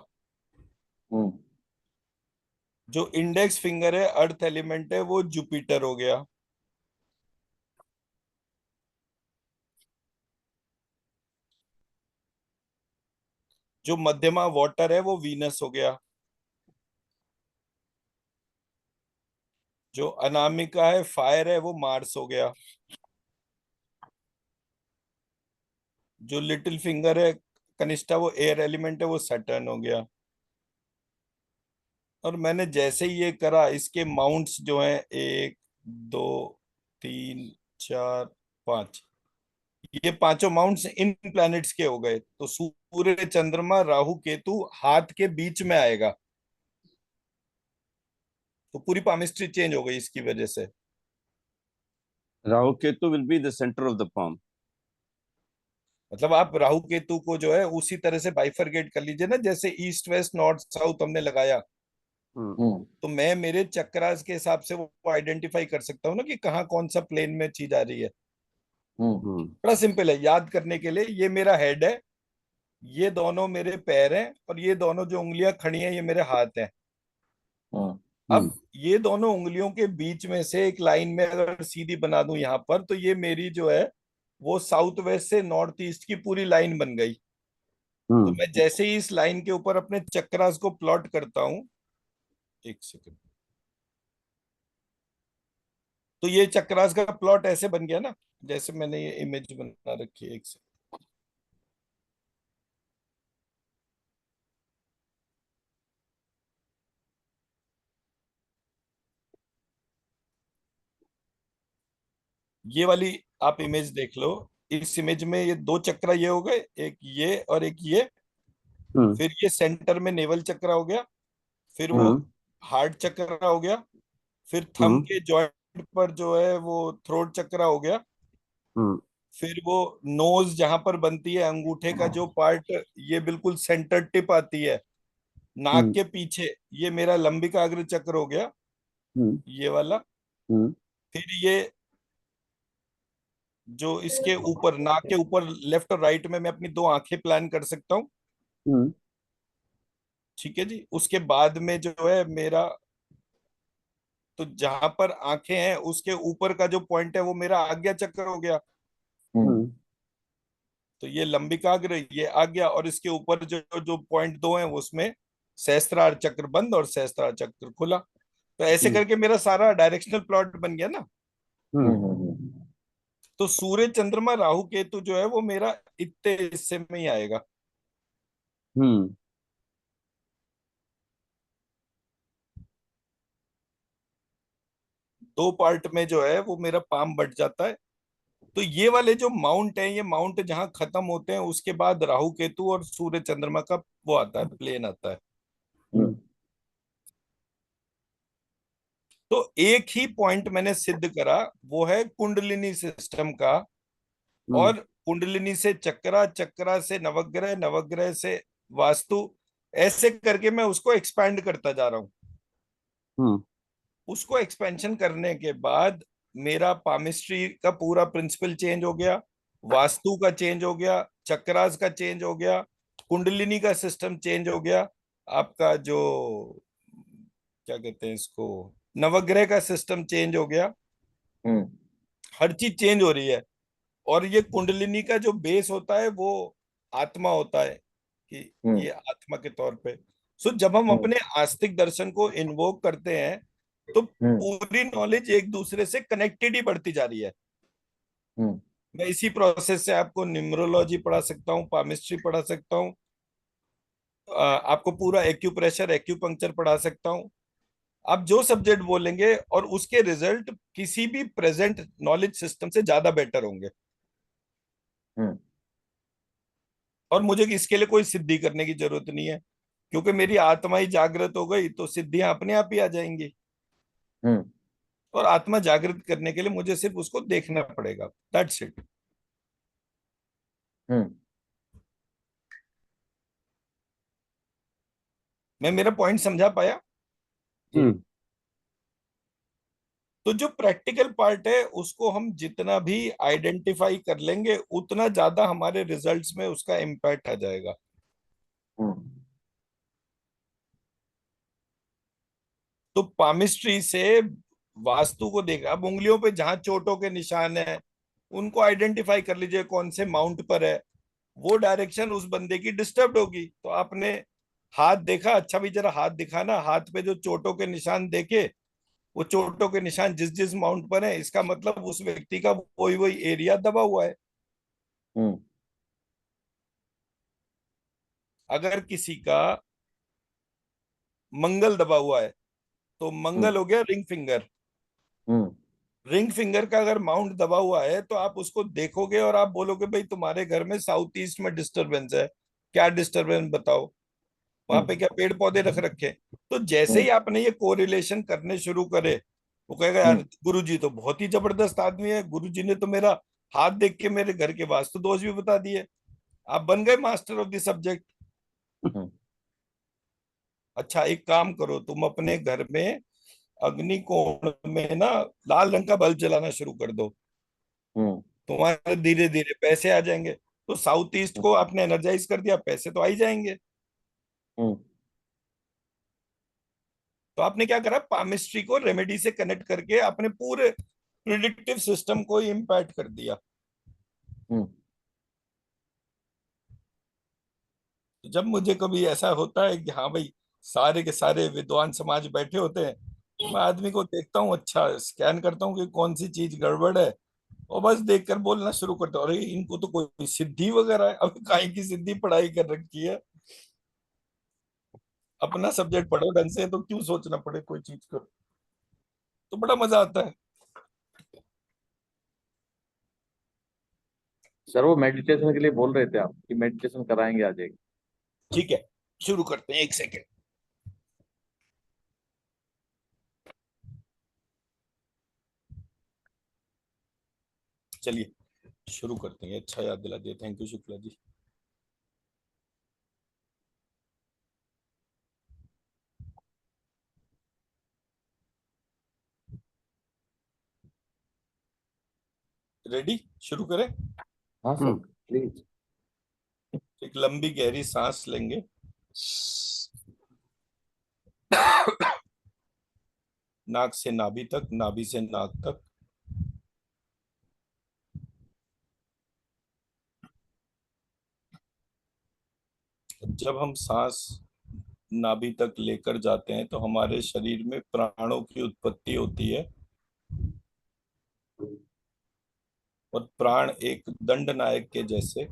हम्म जो इंडेक्स फिंगर है अर्थ एलिमेंट है वो जुपिटर हो गया। जो मध्यमा वाटर है वो वीनस हो गया। जो अनामिका है फायर है वो मार्स हो गया। जो लिटिल फिंगर है कनिष्ठा वो एयर एलिमेंट है वो सैटर्न हो गया। और मैंने जैसे ही ये करा इसके माउंट्स जो हैं 1, 2, 3, 4, 5, ये पांचों माउंट्स इन प्लैनेट्स के हो गए। तो सूर्य, चंद्रमा, राहु, केतु हाथ के बीच में आएगा। तो पूरी पामिस्ट्री चेंज हो गई इसकी वजह से। Rahu Ketu will be the centre of the palm। मतलब आप राहु केतु को जो है उसी तरह से बाइफरगेट कर लीजिए ना, जैसे ईस्ट वेस्ट नॉर्थ साउथ हमने लगाया। हम्म। हम्म तो मैं मेरे चक्रास के हिसाब से वो आइडेंटिफाई कर सकता हूँ ना कि कहाँ कौन सा प्लेन में चीज आ रही है। हम्म हम्म। बड़ा सिंपल है याद करने के लिए। ये मेरा हेड है, ये दोनों मेरे पैर हैं, और ये दोनों जो उंगलियां खड़ी हैं ये मेरे हाथ हैं। हम्म हम्म। अब ये दोनों उंगलियों के बीच में से एक लाइन में अगर सीधी बना दूं यहाँ पर, तो ये मेरी जो है वो साउथ वेस्ट से नॉर्थ ईस्ट की पूरी लाइन बन गई। तो हम्म। मैं जैसे ही इस लाइन के ऊपर अपने चक्रास को प्लॉट करता हूँ, एक सेकंड, तो ये चक्रास का प्लॉट ऐसे बन गया ना, जैसे मैंने ये इमेज बना रखी है। एक सेकंड, ये वाली आप इमेज देख लो। इस इमेज में ये दो चक्र ये हो गए, एक ये और एक ये। हम्म। फिर ये सेंटर में नेवल चक्र हो गया। फिर वो हम्म। हार्ट चक्र हो गया। फिर थंब हम्म। के जॉइंट पर जो है वो थ्रोट चक्र हो गया। हम्म। फिर वो नोज जहां पर बनती है, अंगूठे का जो पार्ट, ये बिल्कुल सेंटर टिप आती है नाक हम्म। के पीछे, ये मेरा लंबिकाग्र चक्र हो गया, हम्म। ये वाला। हम्म। फिर ये जो इसके ऊपर, नाक के ऊपर लेफ्ट और राइट में मैं अपनी दो आंखें प्लान कर सकता हूँ। हम्म। ठीक है जी। उसके बाद में जो है मेरा, तो जहां पर आंखें हैं उसके ऊपर का जो पॉइंट है वो मेरा आज्ञा चक्र हो गया। हम्म। हम्म। तो ये लंबिकाग्र, ये आज्ञा, और इसके ऊपर जो जो पॉइंट दो हैं उसमें सहस्त्रार चक्र बंद और सहस्त्रार चक्र खुला। तो ऐसे हम्म। करके मेरा सारा डायरेक्शनल प्लॉट बन गया ना। हम्म। तो सूर्य चंद्रमा राहु केतु जो है वो मेरा इतने हिस्से में ही आएगा। हम्म। दो पार्ट में जो है वो मेरा पाम बट जाता है। तो ये वाले जो माउंट है, ये माउंट जहां खत्म होते हैं उसके बाद राहु केतु और सूर्य चंद्रमा का वो आता है, प्लेन आता है। हम्म। तो एक ही पॉइंट मैंने सिद्ध करा, वो है कुंडलिनी सिस्टम का। हम्म। और कुंडलिनी से चक्रा, चक्रा से नवग्रह, नवग्रह से वास्तु, ऐसे करके मैं उसको एक्सपैंड करता जा रहा हूं। हम्म। उसको एक्सपेंशन करने के बाद मेरा पामिस्ट्री का पूरा प्रिंसिपल चेंज हो गया, वास्तु का चेंज हो गया, चक्रास का चेंज हो गया, कुंडलिनी का सिस्टम चेंज हो गया, आपका जो क्या कहते हैं इसको, नवग्रह का सिस्टम चेंज हो गया। हम्म। हर चीज चेंज हो रही है। और ये कुंडलिनी का जो बेस होता है वो आत्मा होता है, कि हम्म। ये आत्मा के तौर पे। सो जब हम हम्म। अपने आस्तिक दर्शन को इन्वोक करते हैं तो हम्म। पूरी नॉलेज एक दूसरे से कनेक्टेड ही बढ़ती जा रही है। हम्म। मैं इसी प्रोसेस से आपको न्यूमरोलॉजी पढ़ा सकता हूँ, पामिस्ट्री पढ़ा सकता हूँ, आपको पूरा एक्यूप्रेशर, एक्यूपंक्चर पढ़ा सकता हूँ। आप जो सब्जेक्ट बोलेंगे और उसके रिजल्ट किसी भी प्रेजेंट नॉलेज सिस्टम से ज्यादा बेटर होंगे। हम्म। और मुझे इसके लिए कोई सिद्धि करने की जरूरत नहीं है, क्योंकि मेरी आत्मा ही जागृत हो गई तो सिद्धियां अपने आप ही आ जाएंगी। हम्म। और आत्मा जागृत करने के लिए मुझे सिर्फ उसको देखना पड़ेगा, दैट्स इट। हम्म। मैं मेरा पॉइंट समझा पाया? जी। तो जो प्रैक्टिकल पार्ट है उसको हम जितना भी आइडेंटिफाई कर लेंगे उतना ज्यादा हमारे रिजल्ट्स में उसका इम्पैक्ट आ जाएगा। हम्म। तो पामिस्ट्री से वास्तु को देखा, अब उंगलियों पे जहां चोटों के निशान है उनको आइडेंटिफाई कर लीजिए कौन से माउंट पर है। वो डायरेक्शन उस बंदे की डिस्टर्ब होगी। तो आपने हाथ देखा, अच्छा भी जरा हाथ दिखाना, हाथ पे जो चोटों के निशान देखे, वो चोटों के निशान जिस जिस माउंट पर है, इसका मतलब उस व्यक्ति का वही वही एरिया दबा हुआ है। हम्म। अगर किसी का मंगल दबा हुआ है तो हम्म। मंगल हो गया रिंग फिंगर। हम्म। रिंग फिंगर का अगर माउंट दबा हुआ है तो आप उसको देखोगे और आप बोलोगे भाई तुम्हारे घर में साउथ ईस्ट में डिस्टरबेंस है। क्या डिस्टरबेंस बताओ? वहां पे हम्म। क्या पेड़ पौधे रख रखे? तो जैसे ही हम्म। आपने ये कोरिलेशन करने शुरू करे, वो कहेगा यार हम्म। गुरुजी तो बहुत ही जबरदस्त आदमी है, गुरुजी ने तो मेरा हाथ देख के मेरे घर के वास्तु दोष भी बता दिए। आप बन गए मास्टर ऑफ द सब्जेक्ट। हम्म। अच्छा एक काम करो, तुम अपने घर में अग्नि कोण में ना लाल रंग का बल्ब जलाना शुरू कर दो, हम्म। तुम्हारे धीरे धीरे पैसे आ जाएंगे। तो साउथ ईस्ट को आपने एनर्जाइज कर दिया, पैसे तो आ ही जाएंगे। हम्म। तो आपने क्या करा, पामिस्ट्री को रेमेडी से कनेक्ट करके अपने पूरे प्रिडिक्टिव सिस्टम को इम्पैक्ट कर दिया। हम्म। तो जब मुझे कभी ऐसा होता है कि हाँ भाई सारे के सारे विद्वान समाज बैठे होते हैं, तो मैं आदमी को देखता हूँ, अच्छा स्कैन करता हूँ कि कौन सी चीज गड़बड़ है, और बस देखकर बोलना शुरू करता हूँ, अरे इनको तो कोई सिद्धि वगैरह है, अभी काहे की सिद्धि पढ़ाई कर रखी है। अपना सब्जेक्ट पढ़ो ढंग से तो क्यों सोचना पड़े कोई चीज को। तो बड़ा मजा आता है। सर वो मेडिटेशन के लिए बोल रहे थे आप कि मेडिटेशन कराएंगे आज एक। ठीक है, शुरू करते हैं, एक सेकेंड। चलिए शुरू करते हैं। अच्छा याद दिला दिया, thank you Shukla ji. Ready, शुरू करें। हाँ सर हम्म। प्लीज। एक लंबी गहरी सांस लेंगे। नाक से नाभि तक, नाभि से नाक तक। जब हम सांस नाभि तक लेकर जाते हैं तो हमारे शरीर में प्राणों की उत्पत्ति होती है, और प्राण एक दंड नायक के जैसे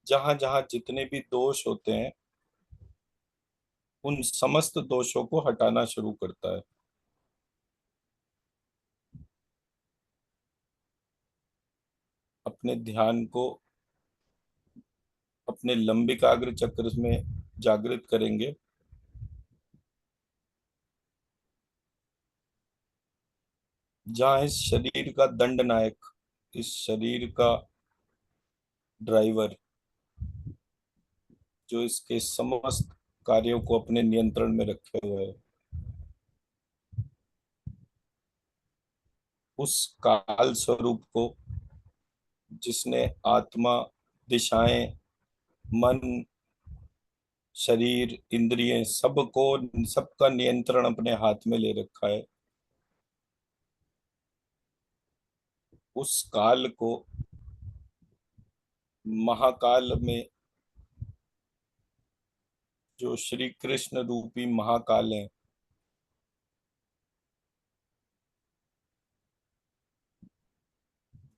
जहां जहां जितने भी दोष होते हैं उन समस्त दोषों को हटाना शुरू करता है। अपने ध्यान को अपने लंबिकाग्र चक्र में जागृत करेंगे। जहां इस शरीर का दंड नायक, इस शरीर का ड्राइवर, जो इसके समस्त कार्यों को अपने नियंत्रण में रखे हुए है, उस काल स्वरूप को, जिसने आत्मा, दिशाएं, मन, शरीर, इंद्रिय सबको, सबका नियंत्रण अपने हाथ में ले रखा है, उस काल को महाकाल में, जो श्री कृष्ण रूपी महाकाल है,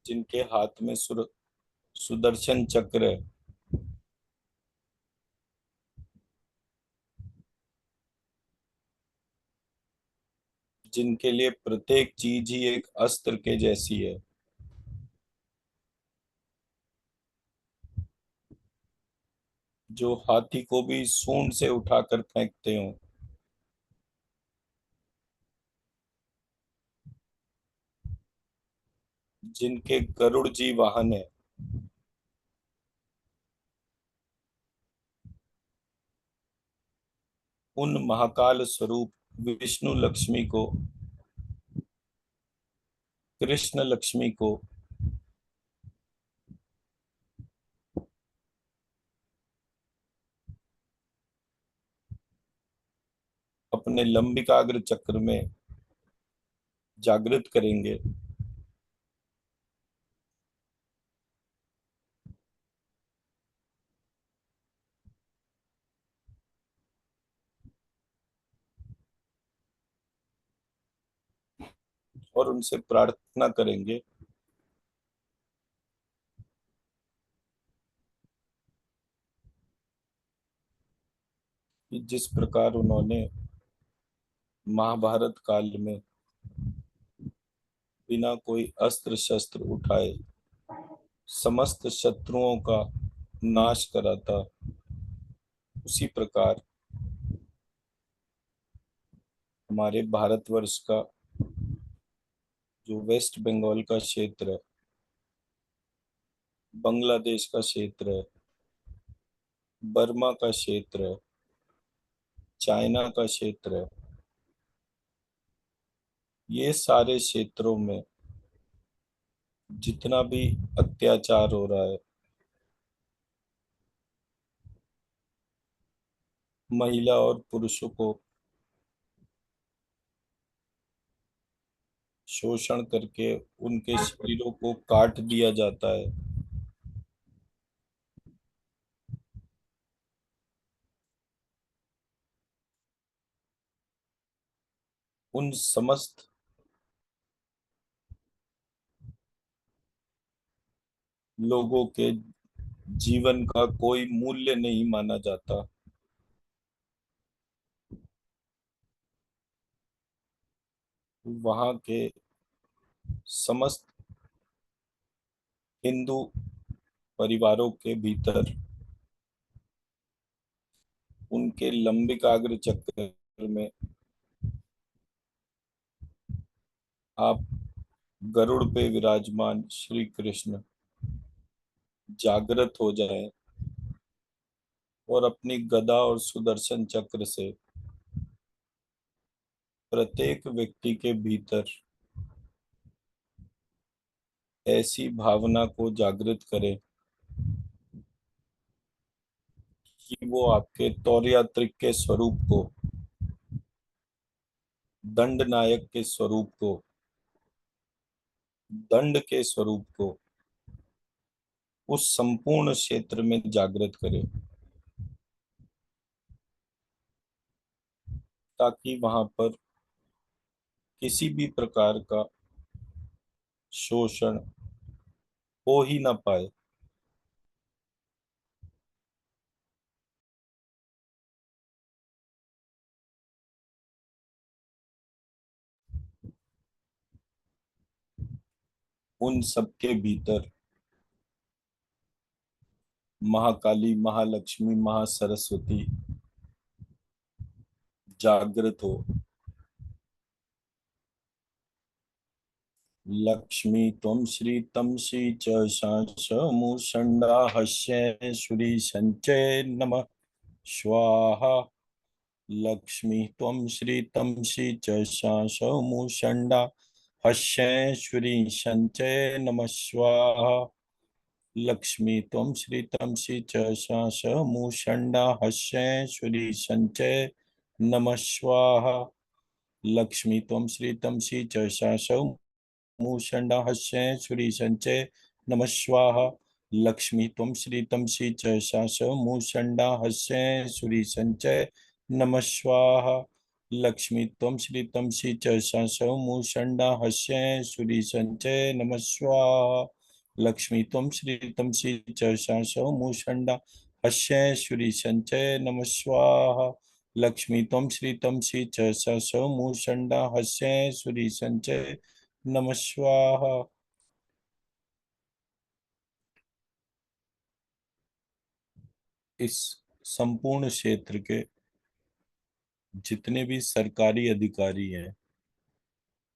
जिनके हाथ में सुदर्शन चक्र है, जिनके लिए प्रत्येक चीज ही एक अस्त्र के जैसी है, जो हाथी को भी सूंड से उठाकर फेंकते हो, जिनके गरुड़ जी वाहन है, उन महाकाल स्वरूप विष्णु लक्ष्मी को, कृष्ण लक्ष्मी को, अपने लंबिकाग्र चक्र में जागृत करेंगे, और उनसे प्रार्थना करेंगे कि जिस प्रकार उन्होंने महाभारत काल में बिना कोई अस्त्र शस्त्र उठाए समस्त शत्रुओं का नाश करा था, उसी प्रकार हमारे भारतवर्ष का जो वेस्ट बंगाल का क्षेत्र है, बांग्लादेश का क्षेत्र है, बर्मा का क्षेत्र है, चाइना का क्षेत्र है, ये सारे क्षेत्रों में जितना भी अत्याचार हो रहा है, महिला और पुरुषों को शोषण करके उनके शरीरों को काट दिया जाता है, उन समस्त लोगों के जीवन का कोई मूल्य नहीं माना जाता। वहां के समस्त हिंदू परिवारों के भीतर उनके लंबिकाग्र चक्र में आप गरुड़ पे विराजमान श्री कृष्ण जागृत हो जाएं और अपनी गदा और सुदर्शन चक्र से प्रत्येक व्यक्ति के भीतर ऐसी भावना को जागृत करें कि वो आपके तौर्यात्रिक के स्वरूप को, दंड नायक के स्वरूप को, दंड के स्वरूप को उस संपूर्ण क्षेत्र में जागृत करें, ताकि वहां पर किसी भी प्रकार का शोषण हो ही ना पाए। उन सबके भीतर महाकाली, महालक्ष्मी, महासरस्वती जागृत हो। लक्ष्मी त्वं श्री तमसी च शांस मूषण्डा हस्येश्वरी संचय नमः स्वाहा। लक्ष्मी त्वं श्री तमसी च शांस मूषण्डा हस्येश्वरी संचय नमः स्वाहा। लक्ष्मी त्वं श्री तमसी च शांस मूषण्डा हस्येश्वरी संचय नमः स्वाहा। लक्ष्मी त्वं श्री तमसी च शांस मूषण्डा हस्येश्वरी संचय नमः स्वाहा। लक्ष्मी त्वं श्री तमसी च शांस मूषण्डा हस्येश्वरी संचय नमः स्वाहा। लक्ष्मी त्वं श्री तमसी च शांस मूषण्डा हस्येश्वरी संचय नमः स्वाहा। लक्ष्मी त्वं श्री तमसी च शांस मूषण्डा हस्येश्वरी संचय नमः स्वाहा। लक्ष्मी त्वं श्री तमसी च शांस मूषण्डा हस्येश्वरी संचय नमः स्वाहा। इस संपूर्ण क्षेत्र के जितने भी सरकारी अधिकारी हैं,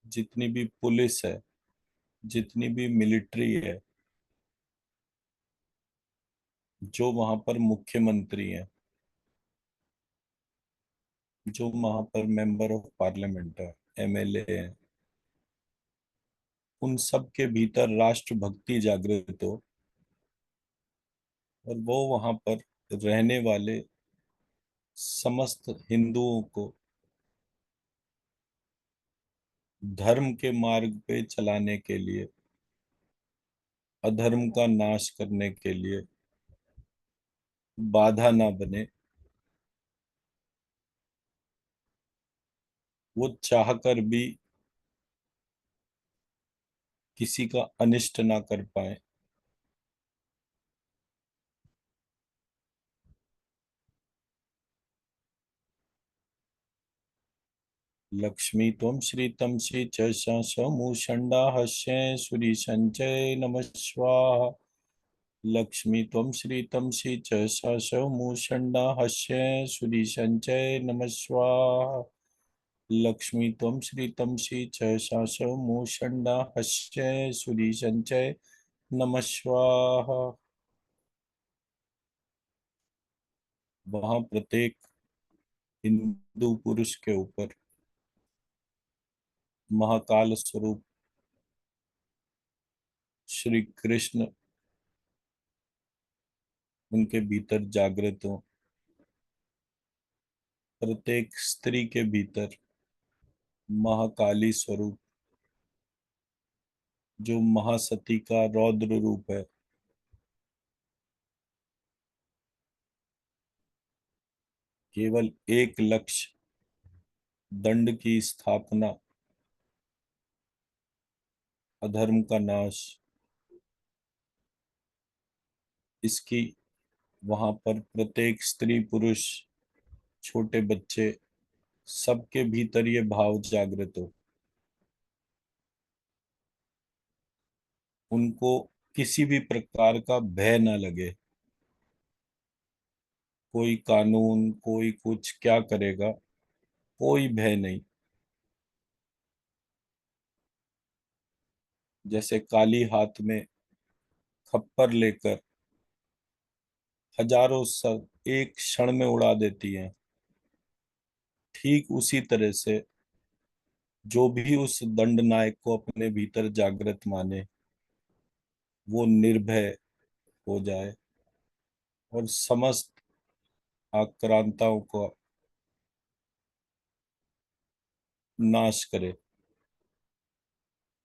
जितनी भी पुलिस है, जितनी भी मिलिट्री है, जो वहां पर मुख्यमंत्री हैं, जो वहां पर मेंबर ऑफ पार्लियामेंट है, एमएलए हैं, उन सब के भीतर राष्ट्रभक्ति जागृत हो और वो वहां पर रहने वाले समस्त हिंदुओं को धर्म के मार्ग पे चलाने के लिए, अधर्म का नाश करने के लिए बाधा ना बने। वो चाहकर भी किसी का अनिष्ट ना कर पाए। लक्ष्मी त्वं श्री तमसी च शांस मूषण्डा हस्येश्वरी संचय नमः स्वाहा। लक्ष्मी त्वं श्री तमसी च शांस मूषण्डा हस्येश्वरी संचय नमः स्वाहा। लक्ष्मी त्वं श्री तमसी च शांस मूषण्डा हस्येश्वरी संचय नमः स्वाहा। वहां प्रत्येक हिंदू पुरुष के ऊपर महाकाल स्वरूप श्री कृष्ण उनके भीतर जागृत हो। प्रत्येक स्त्री के भीतर महाकाली स्वरूप, जो महासती का रौद्र रूप है, केवल एक लक्ष्य, दंड की स्थापना, अधर्म का नाश, इसकी वहां पर प्रत्येक स्त्री पुरुष, छोटे बच्चे, सबके भीतर ये भाव जागृत हो। उनको किसी भी प्रकार का भय ना लगे। कोई कानून, कोई कुछ क्या करेगा, कोई भय नहीं। जैसे काली हाथ में खप्पर लेकर हजारों सर एक क्षण में उड़ा देती हैं, ठीक उसी तरह से जो भी उस दंड नायक को अपने भीतर जागृत माने, वो निर्भय हो जाए और समस्त आक्रांताओं को नाश करे।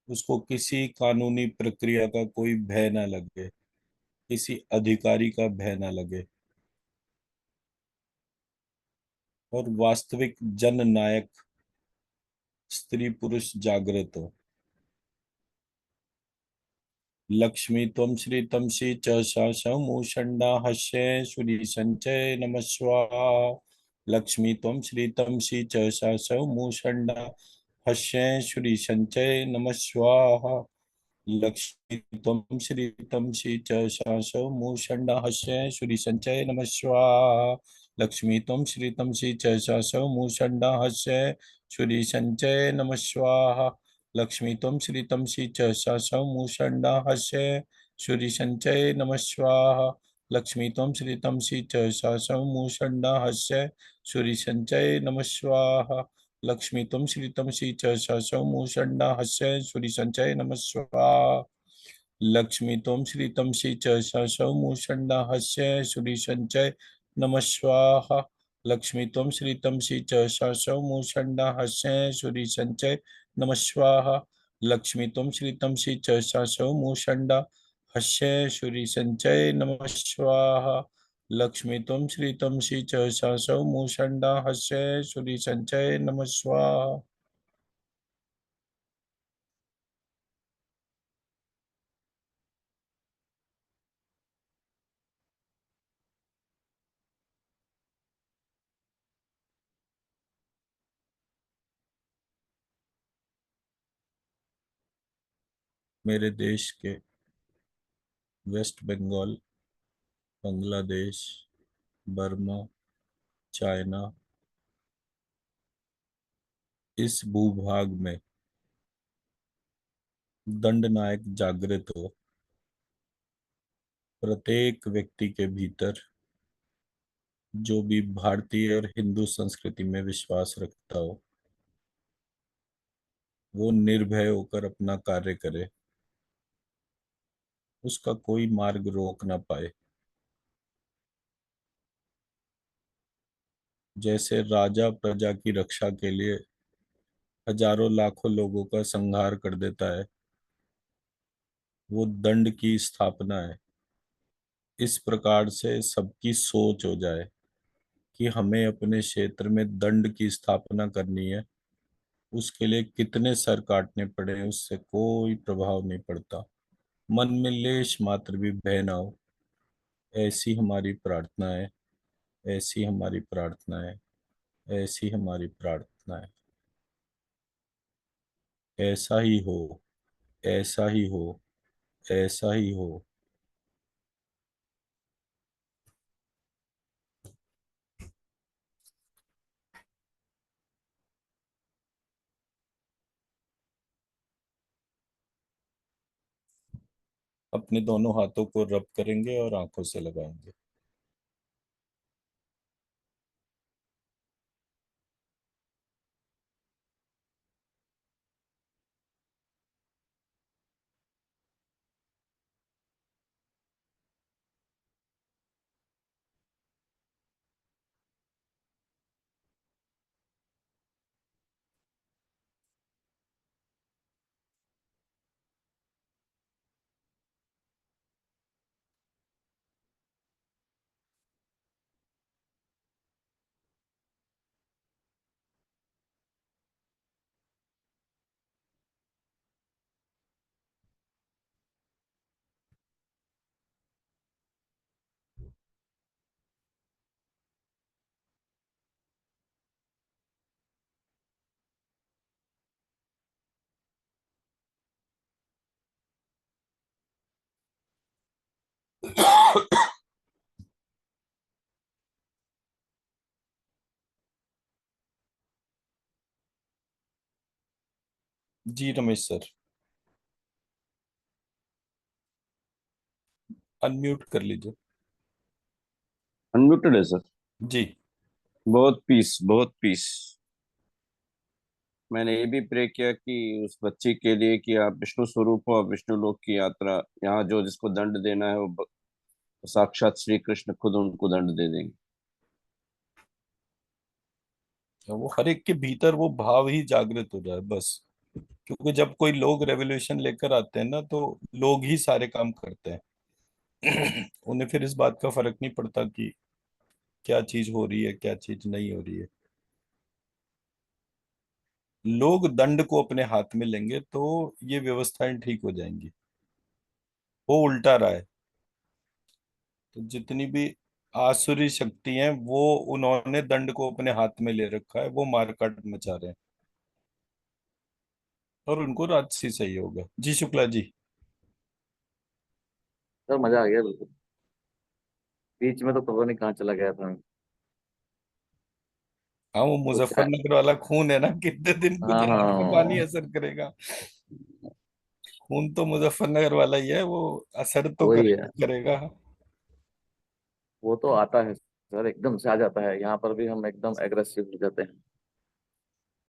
उसको किसी कानूनी प्रक्रिया का कोई भय ना लगे, किसी अधिकारी का भय ना लगे, और वास्तविक जन नायक स्त्री पुरुष जागृत हो। लक्ष्मी त्वं श्री तमसी च मूषण्डा हस्ये शुरी संचय नमः स्वाहा। लक्ष्मी त्वं श्री तमसी च मूषण्डा हस्ये शुरी संचय नमः स्वाहा। लक्ष्मी त्वं श्री तमसी च मूषण्डा हस्ये शुरी संचय नमः स्वाहा। लक्ष्मी त्वं श्री तमसी च मूषण्डा हस्ये शुरी संचय नमः स्वाहा। लक्ष्मी त्वं श्रितं च मूषण्डा हस्य शुरि संचय नमः स्वाहा। लक्ष्मी त्वं श्रितं च मूषण्डा हस्य शुरि संचय नमः स्वाहा। लक्ष्मी त्वं श्रितं च मूषण्डा हस्य शुरि संचय नमः स्वाहा। लक्ष्मी त्वं श्रितं च मूषण्डा हस्य शुरि संचय नमः स्वाहा। लक्ष्मी त्वं श्रितं च मूषण्डा हस्य शुरि संचय नमः स्वाहा। लक्ष्मी त्वं श्रितं च मूषण्डा हस्य शुरि संचय नमः स्वाहा। लक्ष्मी त्वं श्रितं च मूषण्डा हस्य शुरि संचय नमः स्वाहा। मेरे देश के वेस्ट बंगाल, बांग्लादेश, बर्मा, चाइना, इस भूभाग में दंड नायक जागृत हो। प्रत्येक व्यक्ति के भीतर जो भी भारतीय और हिंदू संस्कृति में विश्वास रखता हो, वो निर्भय होकर अपना कार्य करे, उसका कोई मार्ग रोक ना पाए। जैसे राजा प्रजा की रक्षा के लिए हजारों लाखों लोगों का संहार कर देता है, वो दंड की स्थापना है। इस प्रकार से सबकी सोच हो जाए कि हमें अपने क्षेत्र में दंड की स्थापना करनी है, उसके लिए कितने सर काटने पड़े उससे कोई प्रभाव नहीं पड़ता। मन में लेश मात्र भी भय ना हो। ऐसी हमारी प्रार्थना है, ऐसी हमारी प्रार्थना है, ऐसी हमारी प्रार्थना है। ऐसा ही हो, ऐसा ही हो, ऐसा ही हो। अपने दोनों हाथों को रब करेंगे और आंखों से लगाएंगे। जी रमेश सर, अनम्यूट कर लीजिए। अनम्यूटेड है सर। जी। बहुत पीस, बहुत पीस। मैंने ये भी प्रे किया कि उस बच्ची के लिए कि आप विष्णु स्वरूप हो, आप विष्णु लोक की यात्रा, यहाँ जो जिसको दंड देना है वो साक्षात श्री कृष्ण खुद उनको दंड दे देंगे। वो हर एक के भीतर वो भाव ही जागृत हो जाए बस। क्योंकि जब कोई लोग रेवोल्यूशन लेकर आते हैं ना, तो लोग ही सारे काम करते हैं। उन्हें फिर इस बात का फर्क नहीं पड़ता कि क्या चीज हो रही है, क्या चीज नहीं हो रही है। लोग दंड को अपने हाथ में लेंगे तो ये व्यवस्थाएं ठीक हो जाएंगी। वो उल्टा रहा है। तो जितनी भी आसुरी शक्ति हैं, वो उन्होंने दंड को अपने हाथ में ले रखा है, वो मारकाट मचा रहे हैं। और उनको राजसी सही होगा। जी शुक्ला जी। सर मजा आ गया बिल्कुल। बीच में तो पता नहीं कहाँ चला गया था। हाँ, वो कुछ है। मुजफ्फरनगर वाला खून है ना, कितने दिन हाँ गुजरा तो पानी हाँ। असर करेगा। खून तो मुजफ्फरनगर वाला ही है, वो असर तो वही है। करेगा करेगा। वो तो आता है सर, एकदम से आ जाता है, यहाँ पर भी हम एकदम एग्रेसिव हो जाते हैं।